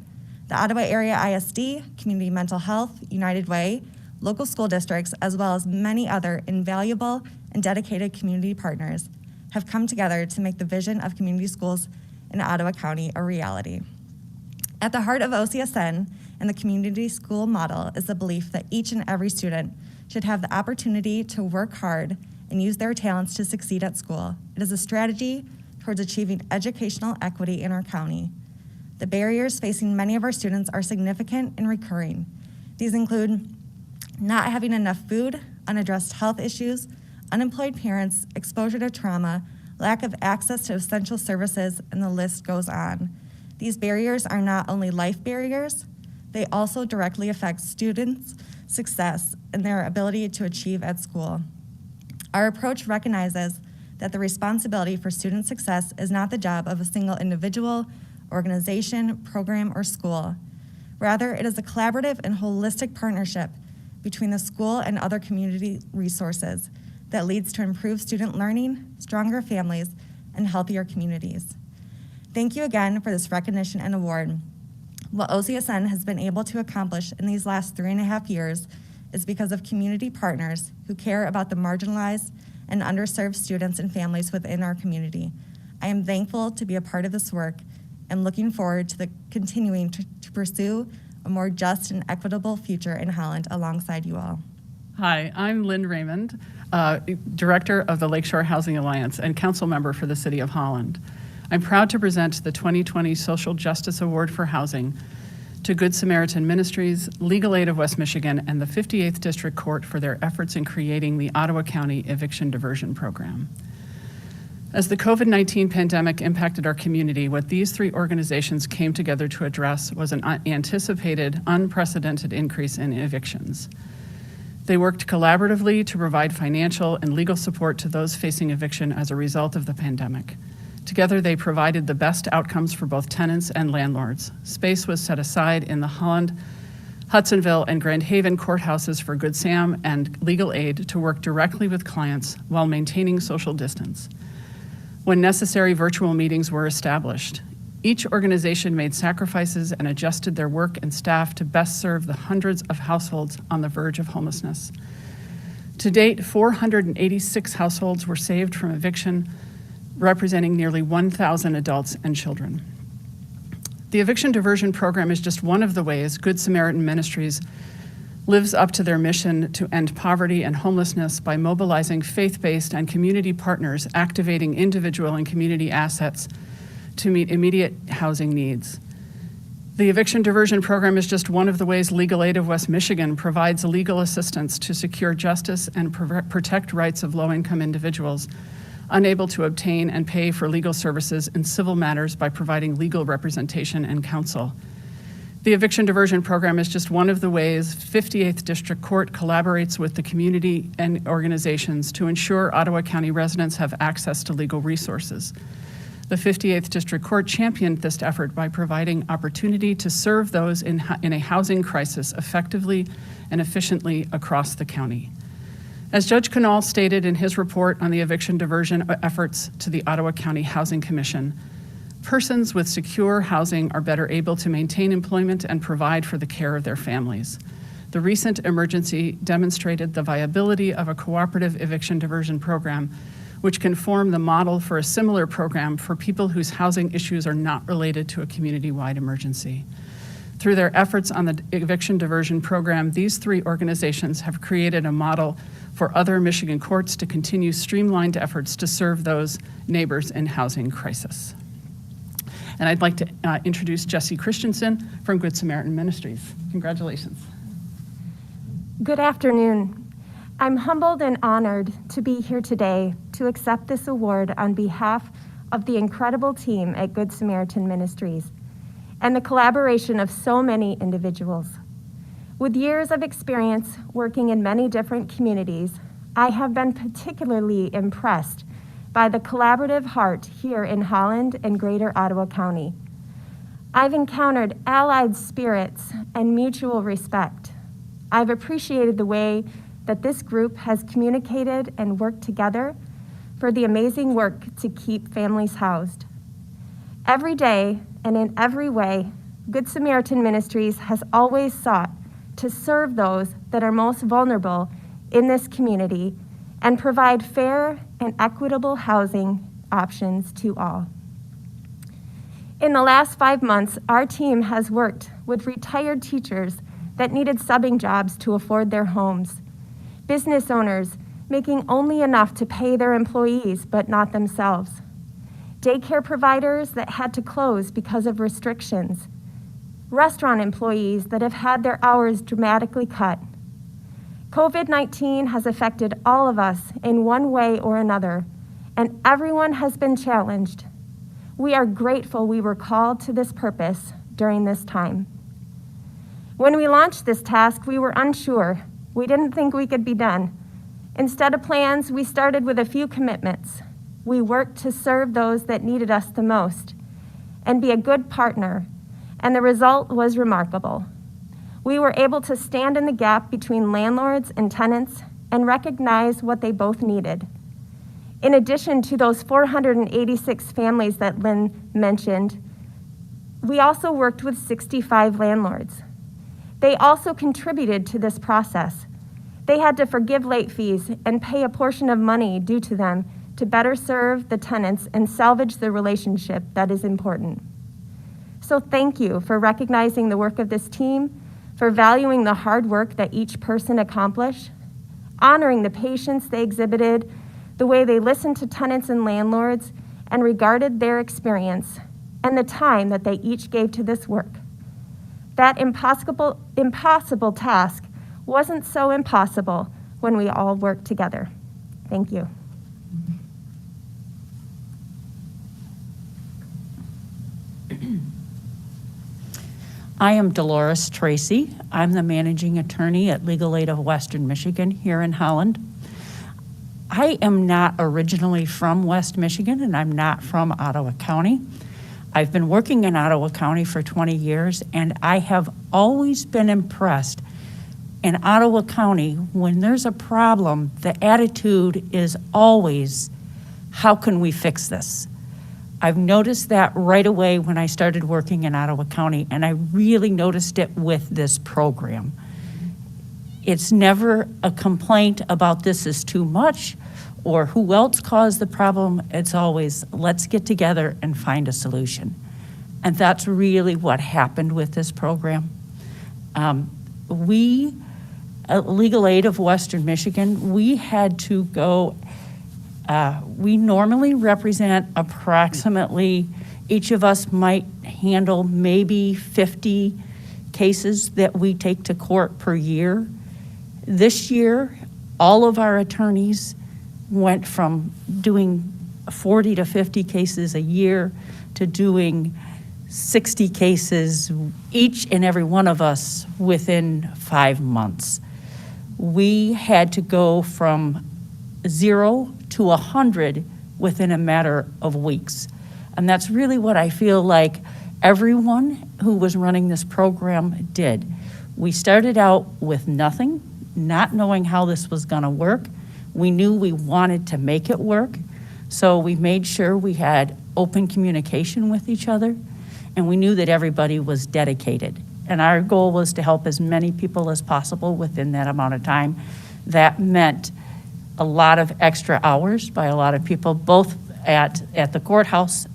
The Ottawa Area ISD, Community Mental Health, United Way, local school districts, as well as many other invaluable and dedicated community partners have come together to make the vision of community schools in Ottawa County a reality. At the heart of OCSN and the community school model is the belief that each and every student should have the opportunity to work hard and use their talents to succeed at school. It is a strategy towards achieving educational equity in our county. The barriers facing many of our students are significant and recurring. These include not having enough food, unaddressed health issues, unemployed parents, exposure to trauma, lack of access to essential services, and the list goes on. These barriers are not only life barriers, they also directly affect students' success and their ability to achieve at school. Our approach recognizes that the responsibility for student success is not the job of a single individual, organization, program, or school. Rather, it is a collaborative and holistic partnership between the school and other community resources that leads to improved student learning, stronger families, and healthier communities. Thank you again for this recognition and award. What OCSN has been able to accomplish in these last 3.5 years is because of community partners who care about the marginalized and underserved students and families within our community. I am thankful to be a part of this work and looking forward to continuing to pursue a more just and equitable future in Holland alongside you all. Hi, I'm Lynn Raymond, Director of the Lakeshore Housing Alliance and Council Member for the City of Holland. I'm proud to present the 2020 Social Justice Award for Housing to Good Samaritan Ministries, Legal Aid of West Michigan, and the 58th District Court for their efforts in creating the Ottawa County Eviction Diversion Program. As the COVID-19 pandemic impacted our community, what these 3 organizations came together to address was an anticipated, unprecedented increase in evictions. They worked collaboratively to provide financial and legal support to those facing eviction as a result of the pandemic. Together, they provided the best outcomes for both tenants and landlords. Space was set aside in the Holland, Hudsonville, and Grand Haven courthouses for Good Sam and legal aid to work directly with clients while maintaining social distance. When necessary, virtual meetings were established. Each organization made sacrifices and adjusted their work and staff to best serve the hundreds of households on the verge of homelessness. To date, 486 households were saved from eviction, representing nearly 1,000 adults and children. The Eviction Diversion Program is just one of the ways Good Samaritan Ministries lives up to their mission to end poverty and homelessness by mobilizing faith-based and community partners, activating individual and community assets to meet immediate housing needs. The Eviction Diversion Program is just one of the ways Legal Aid of West Michigan provides legal assistance to secure justice and protect rights of low-income individuals unable to obtain and pay for legal services in civil matters by providing legal representation and counsel. The Eviction Diversion Program is just one of the ways 58th District Court collaborates with the community and organizations to ensure Ottawa County residents have access to legal resources. The 58th District Court championed this effort by providing opportunity to serve those in a housing crisis effectively and efficiently across the county. As Judge Canal stated in his report on the eviction diversion efforts to the Ottawa County Housing Commission, persons with secure housing are better able to maintain employment and provide for the care of their families. The recent emergency demonstrated the viability of a cooperative eviction diversion program, which can form the model for a similar program for people whose housing issues are not related to a community-wide emergency. Through their efforts on the eviction diversion program, these three organizations have created a model for other Michigan courts to continue streamlined efforts to serve those neighbors in housing crisis. And I'd like to introduce Jesse Christensen from Good Samaritan Ministries. Congratulations. Good afternoon. I'm humbled and honored to be here today to accept this award on behalf of the incredible team at Good Samaritan Ministries and the collaboration of so many individuals. With years of experience working in many different communities, I have been particularly impressed by the collaborative heart here in Holland and Greater Ottawa County. I've encountered allied spirits and mutual respect. I've appreciated the way that this group has communicated and worked together for the amazing work to keep families housed. Every day and in every way, Good Samaritan Ministries has always sought to serve those that are most vulnerable in this community and provide fair and equitable housing options to all. In the last 5 months, our team has worked with retired teachers that needed subbing jobs to afford their homes, business owners making only enough to pay their employees but not themselves, daycare providers that had to close because of restrictions, restaurant employees that have had their hours dramatically cut. COVID-19 has affected all of us in one way or another, and everyone has been challenged. We are grateful we were called to this purpose during this time. When we launched this task, we were unsure. We didn't think we could be done. Instead of plans, we started with a few commitments. We worked to serve those that needed us the most and be a good partner, and the result was remarkable. We were able to stand in the gap between landlords and tenants and recognize what they both needed. In addition to those 486 families that Lynn mentioned, we also worked with 65 landlords. They also contributed to this process. They had to forgive late fees and pay a portion of money due to them to better serve the tenants and salvage the relationship that is important. So thank you for recognizing the work of this team, for valuing the hard work that each person accomplished, honoring the patience they exhibited, the way they listened to tenants and landlords and regarded their experience, and the time that they each gave to this work. That impossible task wasn't so impossible when we all worked together. Thank you. I am Dolores Tracy. I'm the managing attorney at Legal Aid of Western Michigan here in Holland. I am not originally from West Michigan, and I'm not from Ottawa County. I've been working in Ottawa County for 20 years, and I have always been impressed in Ottawa County, when there's a problem, the attitude is always, how can we fix this? I've noticed that right away when I started working in Ottawa County, and I really noticed it with this program. It's never a complaint about this is too much or who else caused the problem. It's always, let's get together and find a solution. And that's really what happened with this program. We, at Legal Aid of Western Michigan, we had to go, we normally represent approximately Each of us might handle maybe 50 cases that we take to court per year. This year, all of our attorneys went from doing 40 to 50 cases a year to doing 60 cases, each and every one of us, within 5 months. We had to go from 0 to 100 within a matter of weeks. And that's really what I feel like everyone who was running this program did. We started out with nothing, not knowing how this was gonna work. We knew we wanted to make it work, so we made sure we had open communication with each other, and we knew that everybody was dedicated. And our goal was to help as many people as possible within that amount of time. That meant a lot of extra hours by a lot of people, both at the courthouse,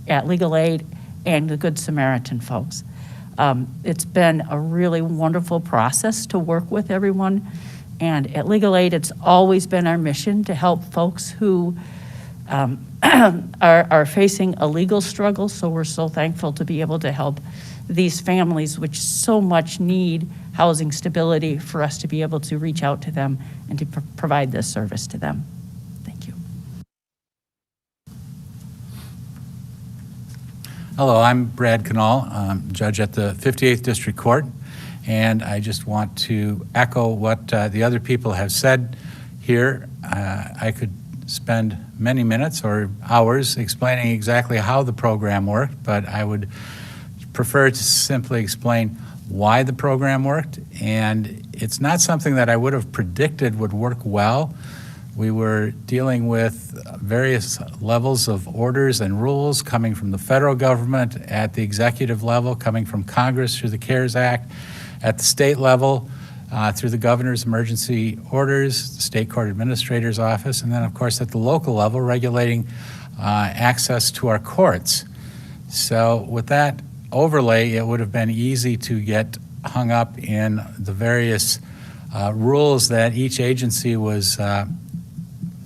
at Legal Aid, and the Good Samaritan folks. It's been a really wonderful process to work with everyone. And at Legal Aid, it's always been our mission to help folks who are facing a legal struggle. So we're so thankful to be able to help these families, which so much need housing stability, for us to be able to reach out to them and to provide this service to them. Thank you. Hello, I'm Brad Canal, judge at the 58th District Court, and I just want to echo what the other people have said here. I could spend many minutes or hours explaining exactly how the program worked, but I would prefer to simply explain why the program worked. And it's not something that I would have predicted would work well. We were dealing with various levels of orders and rules coming from the federal government at the executive level, coming from Congress through the CARES Act, at the state level through the governor's emergency orders, the state court administrator's office, and then of course at the local level regulating access to our courts. So with that overlay, it would have been easy to get hung up in the various rules that each agency was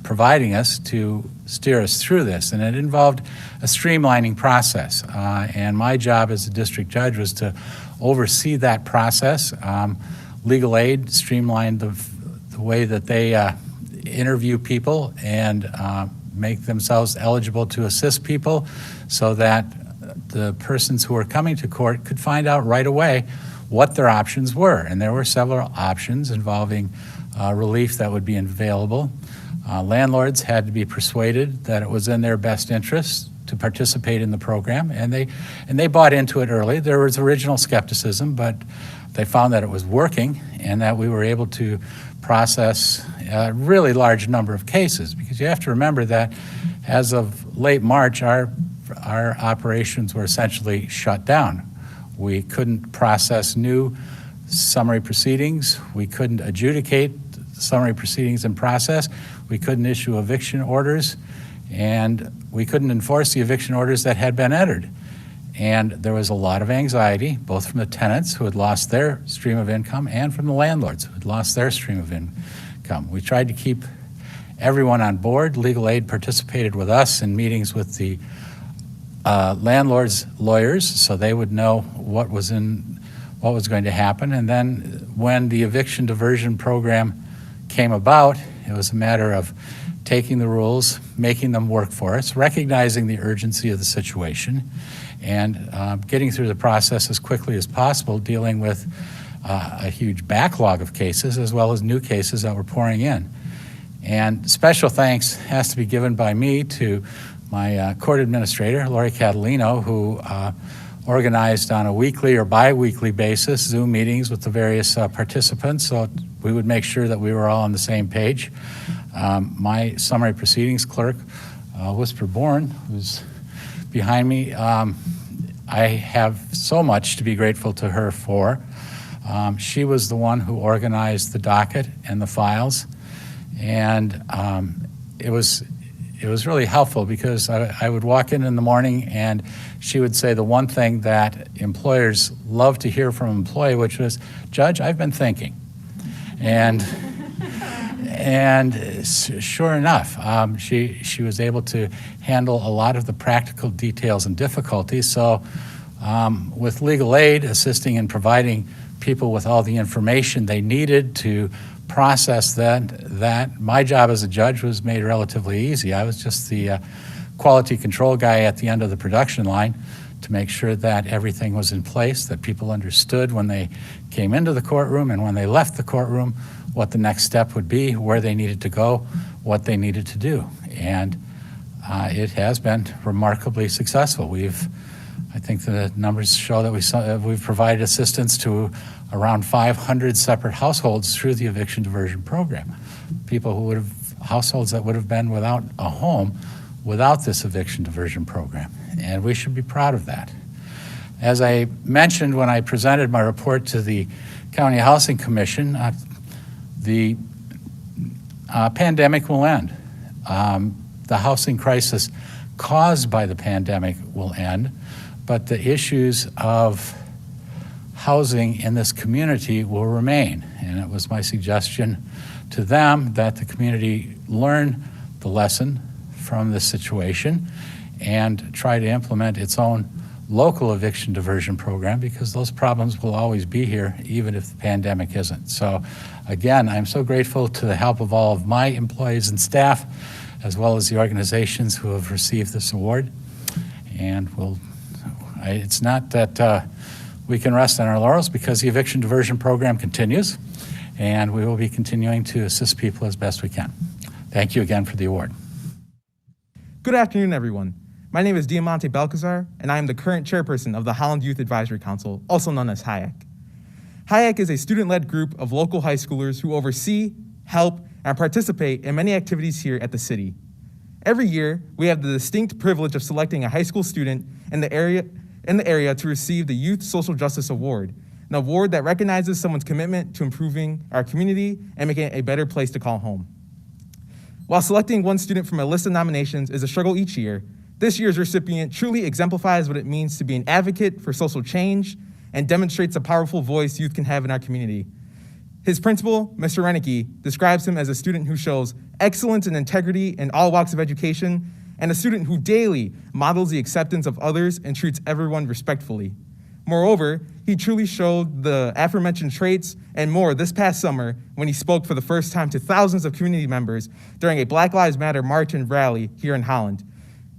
providing us to steer us through this. And it involved a streamlining process. And my job as a district judge was to oversee that process. Legal Aid streamlined the way that they interview people and make themselves eligible to assist people so that the persons who were coming to court could find out right away what their options were. And there were several options involving relief that would be available. Landlords had to be persuaded that it was in their best interest to participate in the program, and they bought into it early. There was original skepticism, but they found that it was working and that we were able to process a really large number of cases, because you have to remember that as of late March, our operations were essentially shut down. We couldn't process new summary proceedings. We couldn't adjudicate summary proceedings in process. We couldn't issue eviction orders, and we couldn't enforce the eviction orders that had been entered. And there was a lot of anxiety, both from the tenants who had lost their stream of income and from the landlords who had lost their stream of income. We tried to keep everyone on board. Legal Aid participated with us in meetings with the landlords' lawyers, so they would know what was going to happen. And then when the eviction diversion program came about, it was a matter of taking the rules, making them work for us, recognizing the urgency of the situation, and getting through the process as quickly as possible, dealing with a huge backlog of cases as well as new cases that were pouring in. And special thanks has to be given by me to my court administrator, Lori Catalino, who organized on a weekly or bi-weekly basis Zoom meetings with the various participants, so we would make sure that we were all on the same page. My summary proceedings clerk, Whisper Bourne, who's behind me, I have so much to be grateful to her for. She was the one who organized the docket and the files, and it was really helpful because I would walk in the morning and she would say the one thing that employers love to hear from an employee, which was, "Judge, I've been thinking." And and sure enough, she was able to handle a lot of the practical details and difficulties. So with legal aid assisting in providing people with all the information they needed to process that my job as a judge was made relatively easy. I was just the quality control guy at the end of the production line to make sure that everything was in place, that people understood when they came into the courtroom and when they left the courtroom what the next step would be, where they needed to go, what they needed to do. And it has been remarkably successful. I think the numbers show that we've provided assistance to around 500 separate households through the eviction diversion program. Households that would have been without a home without this eviction diversion program. And we should be proud of that. As I mentioned when I presented my report to the County Housing Commission, the pandemic will end. The housing crisis caused by the pandemic will end, but the issues of housing in this community will remain. And it was my suggestion to them that the community learn the lesson from this situation and try to implement its own local eviction diversion program, because those problems will always be here even if the pandemic isn't. So again, I'm so grateful to the help of all of my employees and staff, as well as the organizations who have received this award. And it's not that we can rest on our laurels, because the eviction diversion program continues, and we will be continuing to assist people as best we can. Thank you again for the award. Good afternoon, everyone. My name is Diamante Belkazar, and I am the current chairperson of the Holland Youth Advisory Council, also known as HYAC. HYAC is a student-led group of local high schoolers who oversee, help, and participate in many activities here at the city. Every year, we have the distinct privilege of selecting a high school student in the area to receive the Youth Social Justice Award, an award that recognizes someone's commitment to improving our community and making it a better place to call home. While selecting one student from a list of nominations is a struggle each year, this year's recipient truly exemplifies what it means to be an advocate for social change and demonstrates a powerful voice youth can have in our community. His principal, Mr. Reinecke, describes him as a student who shows excellence and integrity in all walks of education, and a student who daily models the acceptance of others and treats everyone respectfully. Moreover, he truly showed the aforementioned traits and more this past summer when he spoke for the first time to thousands of community members during a Black Lives Matter march and rally here in Holland.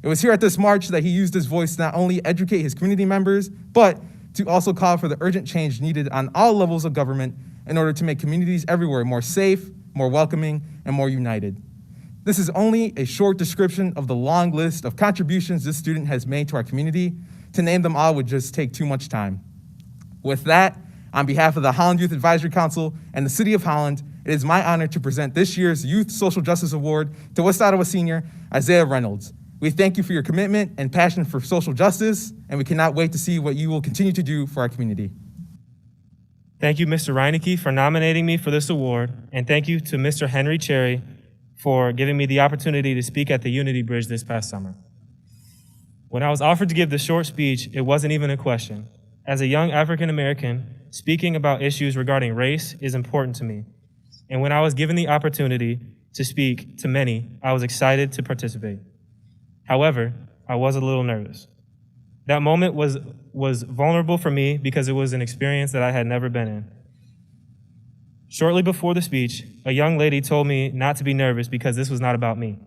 It was here at this march that he used his voice to not only educate his community members, but to also call for the urgent change needed on all levels of government in order to make communities everywhere more safe, more welcoming, and more united. This is only a short description of the long list of contributions this student has made to our community. To name them all would just take too much time. With that, on behalf of the Holland Youth Advisory Council and the City of Holland, it is my honor to present this year's Youth Social Justice Award to West Ottawa senior Isaiah Reynolds. We thank you for your commitment and passion for social justice, and we cannot wait to see what you will continue to do for our community. Thank you, Mr. Reinecke, for nominating me for this award, and thank you to Mr. Henry Cherry for giving me the opportunity to speak at the Unity Bridge this past summer. When I was offered to give the short speech, it wasn't even a question. As a young African American, speaking about issues regarding race is important to me. And when I was given the opportunity to speak to many, I was excited to participate. However, I was a little nervous. That moment was vulnerable for me because it was an experience that I had never been in. Shortly before the speech, a young lady told me not to be nervous because this was not about me.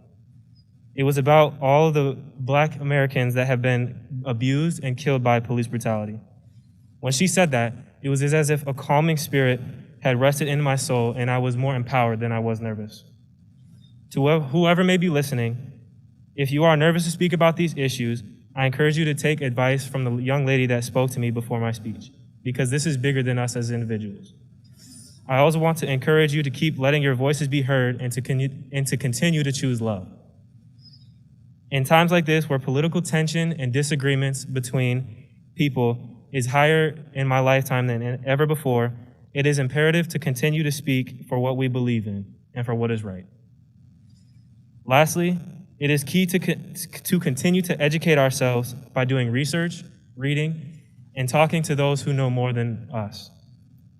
It was about all of the Black Americans that have been abused and killed by police brutality. When she said that, it was as if a calming spirit had rested in my soul and I was more empowered than I was nervous. To whoever may be listening, if you are nervous to speak about these issues, I encourage you to take advice from the young lady that spoke to me before my speech, because this is bigger than us as individuals. I also want to encourage you to keep letting your voices be heard and to continue to choose love. In times like this, where political tension and disagreements between people is higher in my lifetime than ever before, it is imperative to continue to speak for what we believe in and for what is right. Lastly, it is key to continue to educate ourselves by doing research, reading, and talking to those who know more than us.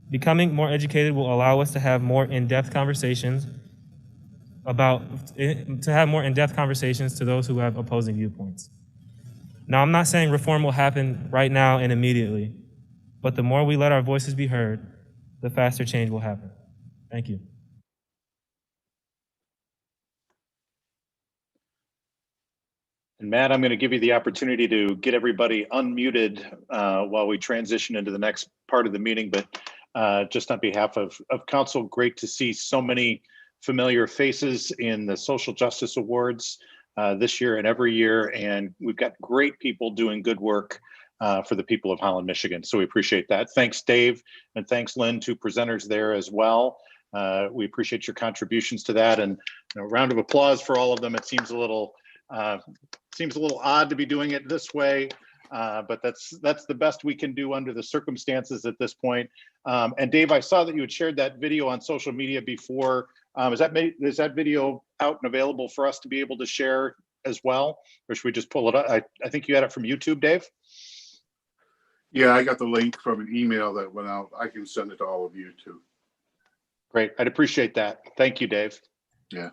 Becoming more educated will allow us to have more in-depth conversations to have more in-depth conversations to those who have opposing viewpoints. Now, I'm not saying reform will happen right now and immediately, but the more we let our voices be heard, the faster change will happen. Thank you. And Matt, I'm going to give you the opportunity to get everybody unmuted while we transition into the next part of the meeting. But just on behalf of council, great to see so many familiar faces in the Social Justice Awards this year and every year. And we've got great people doing good work for the people of Holland, Michigan. So we appreciate that. Thanks, Dave, and thanks, Lynn, two presenters there as well. We appreciate your contributions to that, and a round of applause for all of them. It seems a little odd to be doing it this way, but that's the best we can do under the circumstances at this point. And Dave, I saw that you had shared that video on social media before. Is that video out and available for us to be able to share as well, or should we just pull it up? I think you had it from YouTube, Dave. Yeah, I got the link from an email that went out. I can send it to all of you too. Great, I'd appreciate that. Thank you, Dave. Yeah.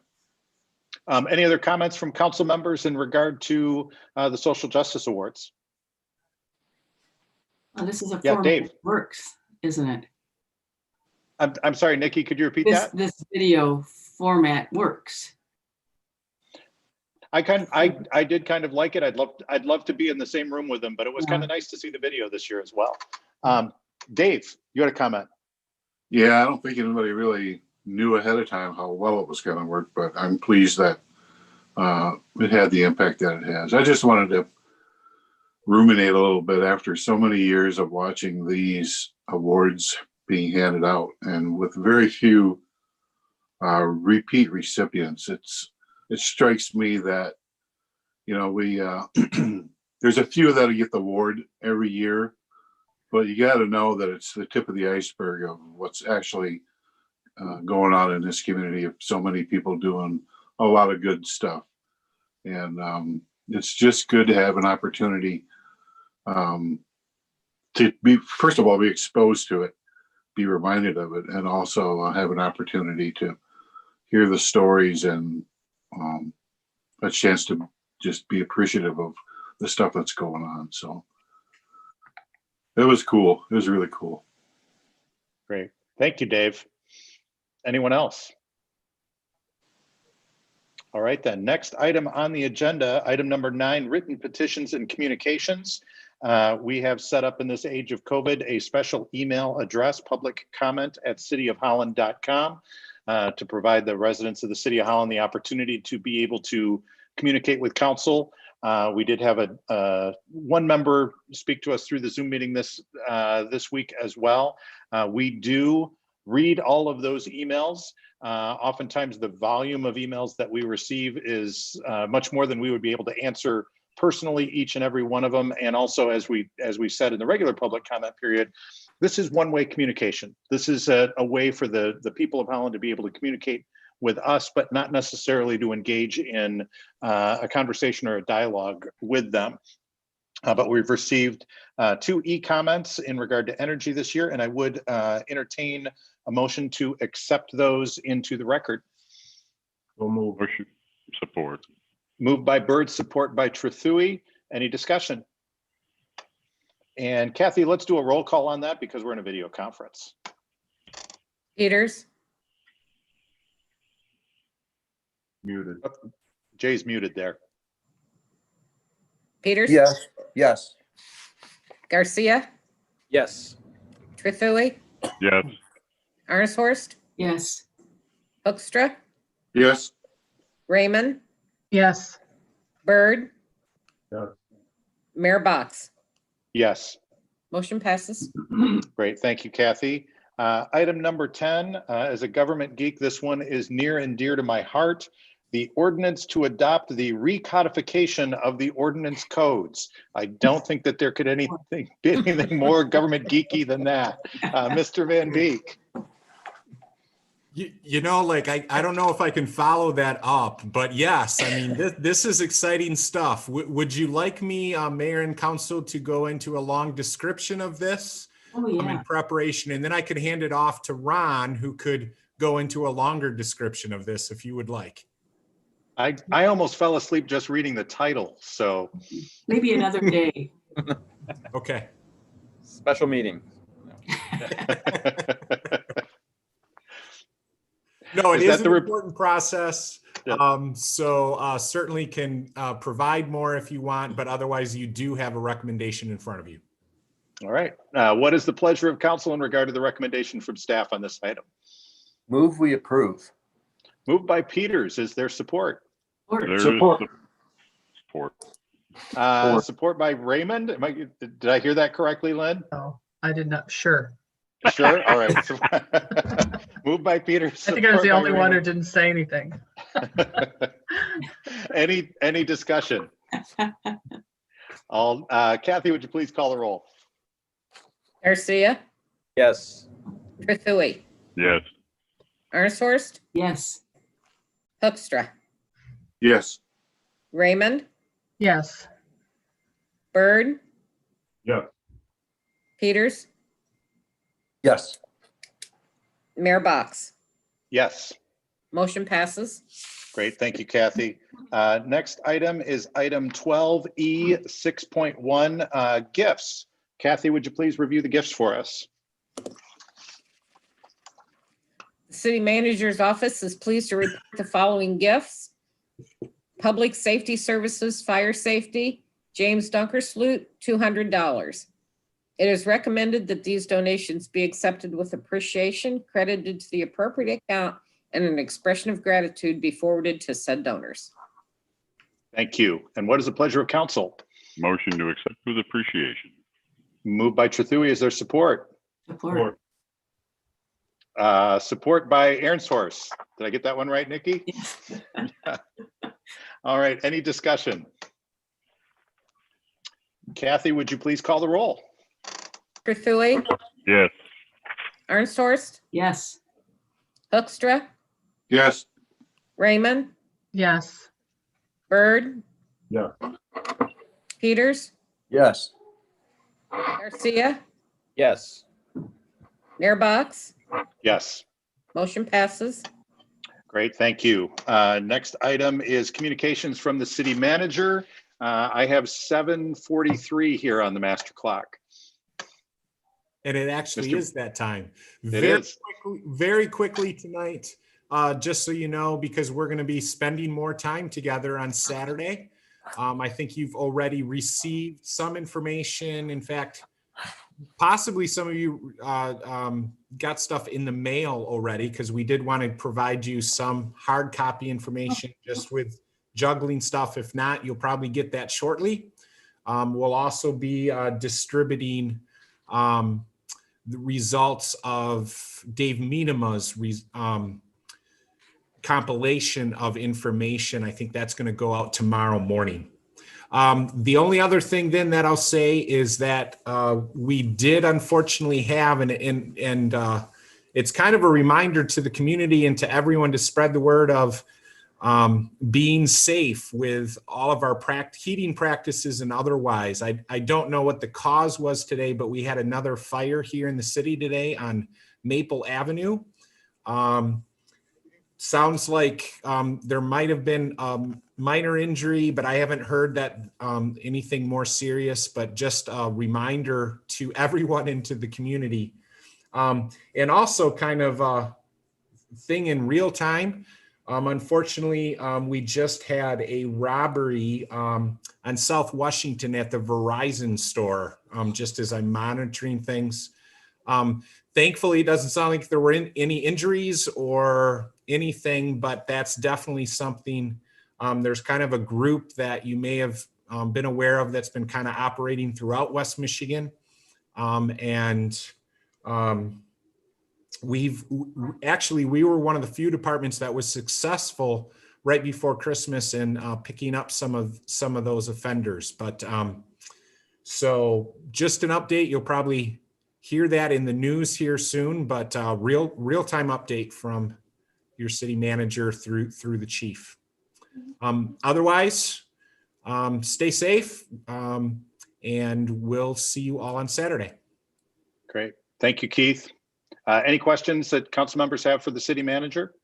Any other comments from council members in regard to the Social Justice Awards? This is a Yeah, format Dave. that works, isn't it? I'm sorry, Nikki, could you repeat that? This video format works. I did kind of like it. I'd love to be in the same room with them, but it was kind of nice to see the video this year as well. Dave, you had a comment. Yeah, I don't think anybody really knew ahead of time how well it was going to work, but I'm pleased that it had the impact that it has. I just wanted to ruminate a little bit after so many years of watching these awards being handed out, and with very few repeat recipients. It strikes me that, you know, we there's a few that'll get the award every year, but you got to know that it's the tip of the iceberg of what's actually going on in this community of so many people doing a lot of good stuff. And it's just good to have an opportunity to be, first of all, be exposed to it, be reminded of it, and also have an opportunity to hear the stories and a chance to just be appreciative of the stuff that's going on. So it was cool. It was really cool. Great. Thank you, Dave. Anyone else? All right, then. Next item on the agenda, item number 9, written petitions and communications. We have set up in this age of COVID a special email address, publiccomment@cityofholland.com, to provide the residents of the City of Holland the opportunity to be able to communicate with council. We did have one member speak to us through the Zoom meeting this week as well. We do read all of those emails. Oftentimes the volume of emails that we receive is much more than we would be able to answer personally, each and every one of them. And also, as we said in the regular public comment period, this is one-way communication. This is a way for the people of Holland to be able to communicate with us, but not necessarily to engage in a conversation or a dialogue with them. But we've received 2 e-comments in regard to energy this year, and I would entertain a motion to accept those into the record. We'll move. Support. Moved by Byrd, support by Trethewey. Any discussion? And Kathy, let's do a roll call on that because we're in a video conference. Peters. Muted. Jay's muted there. Peters. Yes. Yes. Garcia. Yes. Trethewey. Yes. Arnshorst. Yes. Hoekstra. Yes. Raymond. Yes. Byrd. Yes. Mayor Box. Yes. Motion passes. Great, thank you, Kathy. Item number 10, as a government geek, this one is near and dear to my heart. The ordinance to adopt the recodification of the ordinance codes. I don't think that there could be anything more government geeky than that. Mr. Van Beek. You know, like, I don't know if I can follow that up, but yes, I mean, this is exciting stuff. Would you like me, Mayor and Council, to go into a long description of this? Oh, yeah. In preparation, and then I could hand it off to Ron, who could go into a longer description of this if you would like. I almost fell asleep just reading the title, so. Maybe another day. Okay. Special meeting. No, it Is that is an the important process. So certainly can provide more if you want, but otherwise you do have a recommendation in front of you. All right. What is the pleasure of council in regard to the recommendation from staff on this item? Move we approve. Moved by Peters. Is there support? Support. Support by Raymond. Did I hear that correctly, Lynn? No, I did not. Sure. Sure. All right. Moved by Peters. I think I was the support by only one who Raymond. didn't say anything. Any discussion? Kathy, would you please call the roll? Garcia, Yes. Trethewey, Yes. Arnshorst, Yes. Hoekstra, Yes. Raymond, Yes. Byrd, Yeah. Peters, Yes. Mayor Box. Yes. Motion passes. Great. Thank you, Kathy. Next item is item 12E 6.1, gifts. Kathy, would you please review the gifts for us? The city manager's office is pleased to report the following gifts. Public Safety Services, Fire Safety, James Dunkersloot, $200. It is recommended that these donations be accepted with appreciation, credited to the appropriate account, and an expression of gratitude be forwarded to said donors. Thank you. And what is the pleasure of council? Motion to accept with appreciation. Moved by Trethewey. Is there support? Support. Support by Arnshorst. Did I get that one right, Nikki? Yes. All right. Any discussion? Kathy, would you please call the roll? Trethewey, Yes. Arnshorst, Yes. Hoekstra, Yes. Raymond, Yes. Byrd, Yeah. Peters, Yes. Garcia, Yes. Mayor Box. Yes. Motion passes. Great. Thank you. Next item is communications from the city manager. I have 7:43 here on the master clock. And it actually Mr. is that time. It is. Very quickly tonight, just so you know, because we're going to be spending more time together on Saturday. I think you've already received some information. In fact, possibly some of you got stuff in the mail already, because we did want to provide you some hard copy information just with juggling stuff. If not, you'll probably get that shortly. We'll also be distributing the results of Dave Minema's compilation of information. I think that's going to go out tomorrow morning. The only other thing then that I'll say is that we did unfortunately have, and it's kind of a reminder to the community and to everyone to spread the word of being safe with all of our heating practices and otherwise. I don't know what the cause was today, but we had another fire here in the city today on Maple Avenue. Sounds like there might have been minor injury, but I haven't heard that anything more serious, but just a reminder to everyone and to the community. And also kind of a thing in real time. Unfortunately, we just had a robbery on South Washington at the Verizon store, just as I'm monitoring things. Thankfully, it doesn't sound like there were any injuries or anything, but that's definitely something. There's kind of a group that you may have been aware of that's been kind of operating throughout West Michigan. We were one of the few departments that was successful right before Christmas in picking up some of those offenders. But so just an update, you'll probably hear that in the news here soon, but real-time update from your city manager through the chief. Otherwise, stay safe, and we'll see you all on Saturday. Great. Thank you, Keith. Any questions that council members have for the city manager?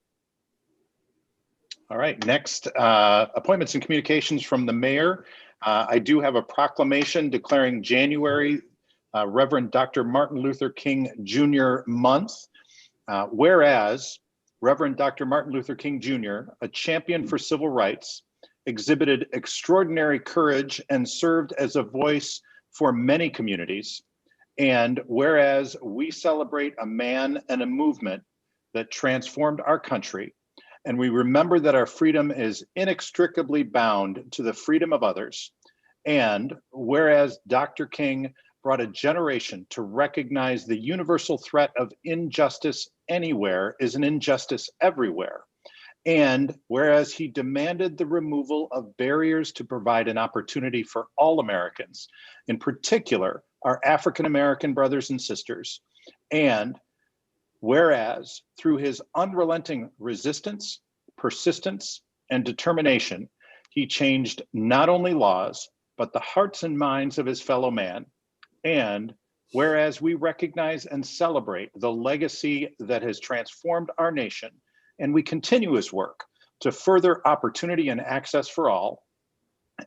All right, next, appointments and communications from the mayor. I do have a proclamation declaring January Reverend Dr. Martin Luther King Jr. month. Whereas Reverend Dr. Martin Luther King Jr., a champion for civil rights, exhibited extraordinary courage and served as a voice for many communities. And whereas we celebrate a man and a movement that transformed our country, and we remember that our freedom is inextricably bound to the freedom of others. And whereas Dr. King brought a generation to recognize the universal threat of injustice anywhere is an injustice everywhere. And whereas he demanded the removal of barriers to provide an opportunity for all Americans, in particular, our African-American brothers and sisters. And whereas through his unrelenting resistance, persistence, and determination, he changed not only laws, but the hearts and minds of his fellow man. And whereas we recognize and celebrate the legacy that has transformed our nation, and we continue his work to further opportunity and access for all.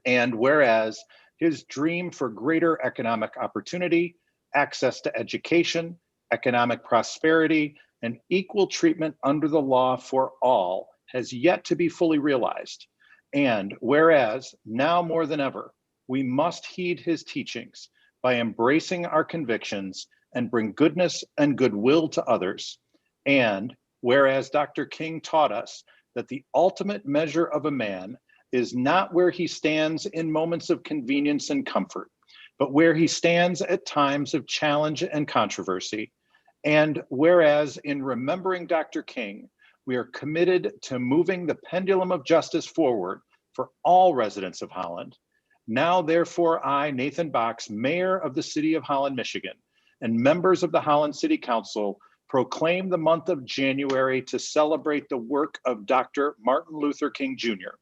And whereas his dream for greater economic opportunity, access to education, economic prosperity, and equal treatment under the law for all has yet to be fully realized. And whereas now more than ever, we must heed his teachings by embracing our convictions and bring goodness and goodwill to others. And whereas Dr. King taught us that the ultimate measure of a man is not where he stands in moments of convenience and comfort, but where he stands at times of challenge and controversy. And whereas in remembering Dr. King, we are committed to moving the pendulum of justice forward for all residents of Holland. Now, therefore, I, Nathan Box, Mayor of the City of Holland, Michigan, and members of the Holland City Council, proclaim the month of January to celebrate the work of Dr. Martin Luther King Jr.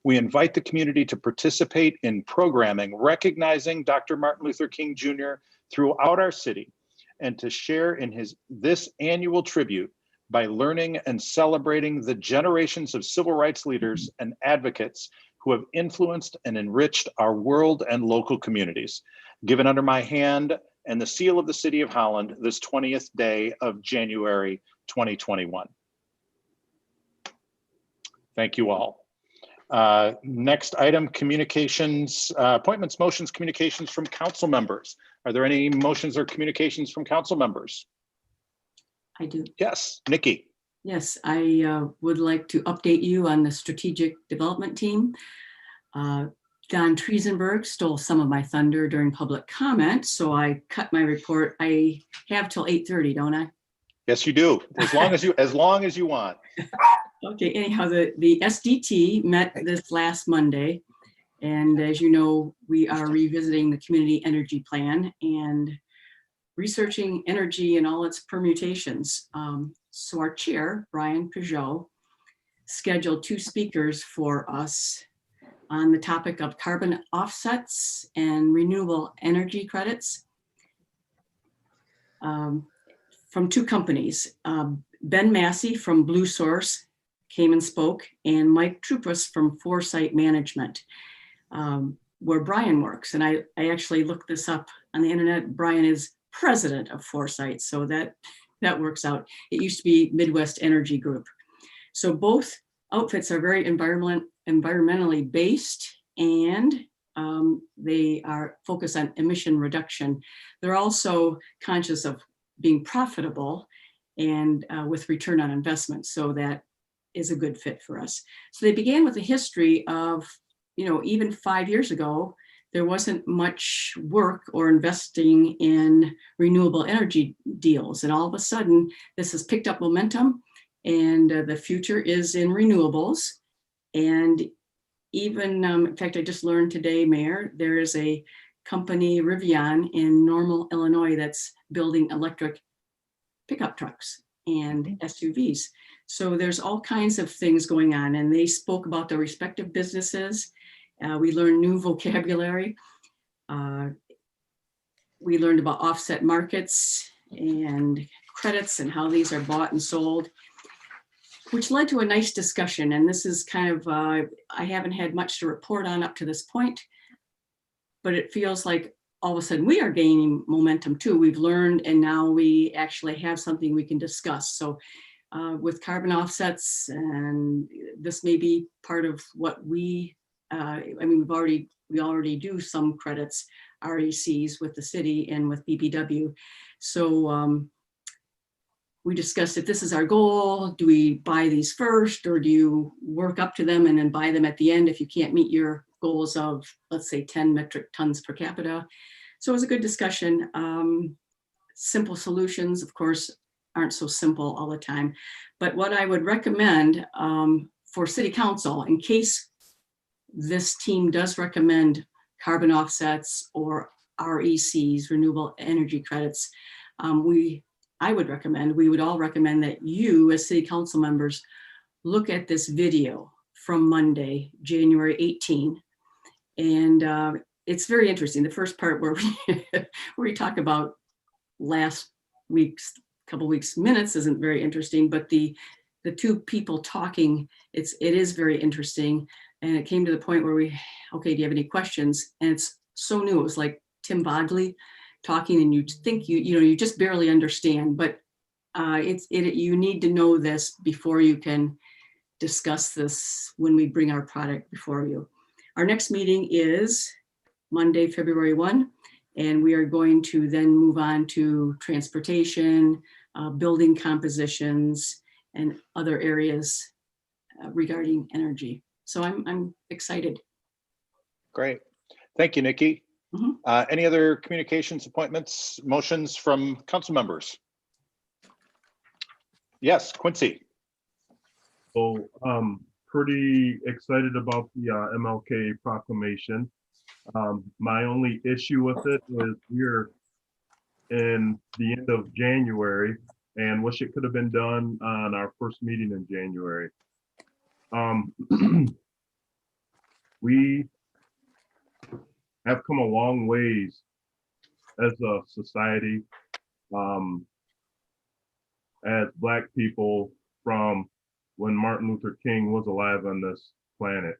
We invite the community to participate in programming recognizing Dr. Martin Luther King Jr. throughout our city, and to share in this annual tribute by learning and celebrating the generations of civil rights leaders and advocates who have influenced and enriched our world and local communities. Given under my hand and the seal of the City of Holland this 20th day of January 2021. Thank you all. Next item, communications, appointments, motions, communications from council members. Are there any motions or communications from council members? I do. Yes, Nikki. Yes, I would like to update you on the strategic development team. Don Triesenberg stole some of my thunder during public comment, so I cut my report. I have till 8:30, don't I? Yes, you do. As long as you want. Okay, anyhow, the SDT met this last Monday. And as you know, we are revisiting the community energy plan and researching energy and all its permutations. So our chair, Brian Peugeot, scheduled 2 speakers for us on the topic of carbon offsets and renewable energy credits from 2 companies. Ben Massey from Blue Source came and spoke, and Mike Trupas from Foresight Management, where Brian works. And I actually looked this up on the internet. Brian is president of Foresight, so that works out. It used to be Midwest Energy Group. So both outfits are very environmentally based, and they are focused on emission reduction. They're also conscious of being profitable and with return on investment. So that is a good fit for us. So they began with a history of, even 5 years ago, there wasn't much work or investing in renewable energy deals. And all of a sudden, this has picked up momentum, and the future is in renewables. And even, in fact, I just learned today, Mayor, there is a company, Rivian, in Normal, Illinois, that's building electric pickup trucks and SUVs. So there's all kinds of things going on, and they spoke about their respective businesses. We learned new vocabulary. We learned about offset markets and credits and how these are bought and sold, which led to a nice discussion. And this is kind of, I haven't had much to report on up to this point, but it feels like all of a sudden we are gaining momentum too. We've learned, and now we actually have something we can discuss. So with carbon offsets, and this may be part of what we, I mean, we already do some credits, RECs with the city and with BPW. So we discussed if this is our goal, do we buy these first, or do you work up to them and then buy them at the end if you can't meet your goals of, let's say, 10 metric tons per capita? So it was a good discussion. Simple solutions, of course, aren't so simple all the time. But what I would recommend for City Council, in case this team does recommend carbon offsets or RECs, renewable energy credits, I would recommend, we would all recommend that you as City Council members look at this video from Monday, January 18. And it's very interesting. The first part where we talk about last week's couple weeks minutes isn't very interesting, but the two people talking, it is very interesting. And it came to the point where okay, do you have any questions? And it's so new. It was like Tim Bodley talking, and you think you just barely understand, but you need to know this before you can discuss this when we bring our product before you. Our next meeting is Monday, February 1, and we are going to then move on to transportation, building compositions, and other areas regarding energy. So I'm excited. Great. Thank you, Nikki. Any other communications, appointments, motions from council members? Yes, Quincy. So pretty excited about the MLK Proclamation. My only issue with it is we're in the end of January and wish it could have been done on our first meeting in January. We have come a long ways as a society, as Black people, from when Martin Luther King was alive on this planet.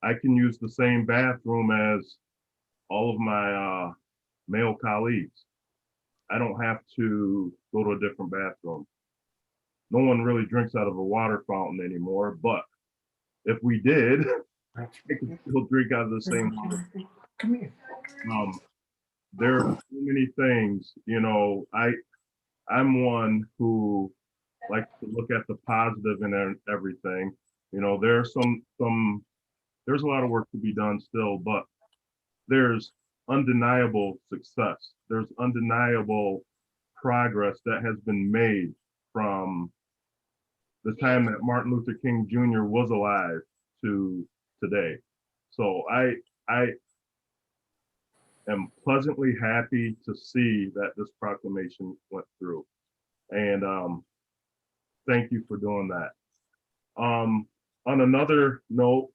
I can use the same bathroom as all of my male colleagues. I don't have to go to a different bathroom. No one really drinks out of a water fountain anymore, but if we did, I could still drink out of the same water. Come here. There are so many things, I'm one who likes to look at the positive in everything. There's there's a lot of work to be done still, but there's undeniable success. There's undeniable progress that has been made from the time that Martin Luther King Jr. was alive to today. So I am pleasantly happy to see that this proclamation went through. And thank you for doing that. On another note,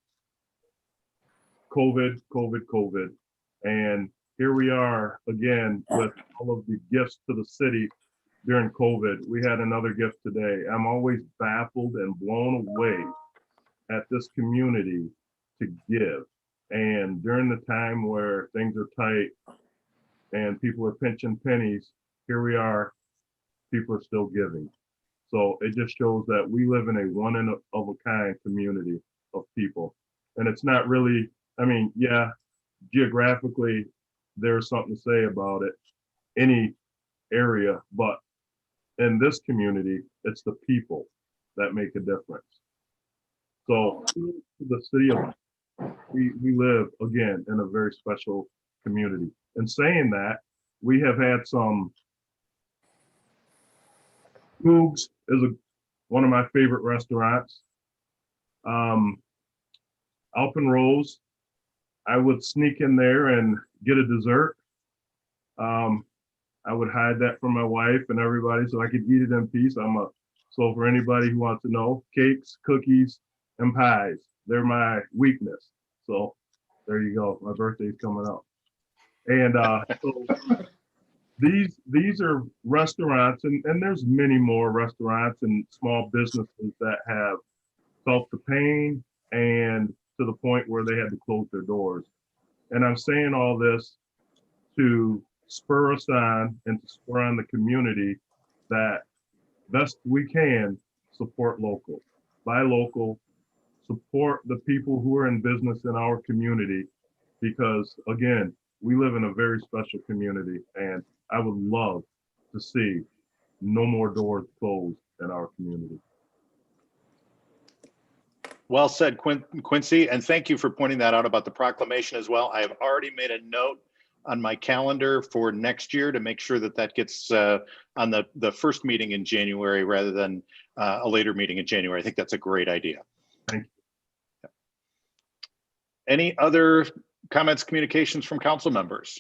COVID. And here we are again with all of the gifts to the city during COVID. We had another gift today. I'm always baffled and blown away at this community to give. And during the time where things are tight and people are pinching pennies, here we are, people are still giving. So it just shows that we live in a one-of-a-kind community of people. And it's not really, yeah, geographically, there's something to say about it, any area, but in this community, it's the people that make a difference. So the city of, we live, again, in a very special community. And saying that, we have had some, Moogs is one of my favorite restaurants. Alpen Rose, I would sneak in there and get a dessert. I would hide that from my wife and everybody so I could eat it in peace. So for anybody who wants to know, cakes, cookies, and pies, they're my weakness. So there you go. My birthday's coming up. And so these are restaurants, and there's many more restaurants and small businesses that have felt the pain and to the point where they had to close their doors. And I'm saying all this to spur us on and to spur on the community that best we can support local, buy local, support the people who are in business in our community, because again, we live in a very special community, and I would love to see no more doors closed in our community. Well said, Quincy, and thank you for pointing that out about the proclamation as well. I have already made a note on my calendar for next year to make sure that that gets on the first meeting in January rather than a later meeting in January. I think that's a great idea. Thank you. Any other comments, communications from council members?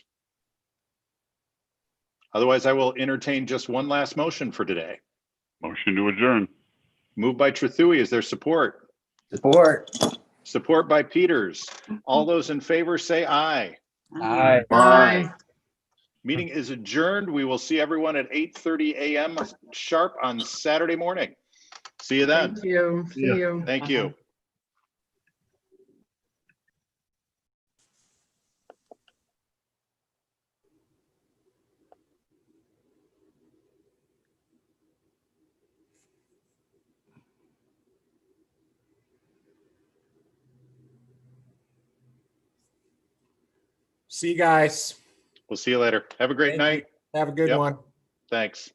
Otherwise, I will entertain just one last motion for today. Motion to adjourn. Moved by Trethewey. Is there support? Support. Support by Peters. All those in favor say aye. Aye. Aye. Meeting is adjourned. We will see everyone at 8:30 a.m. sharp on Saturday morning. See you then. Thank you. See Yeah. you. Thank you. See you guys. We'll see you later. Have a great Thank you. night. Have a good Yep. one. Thanks.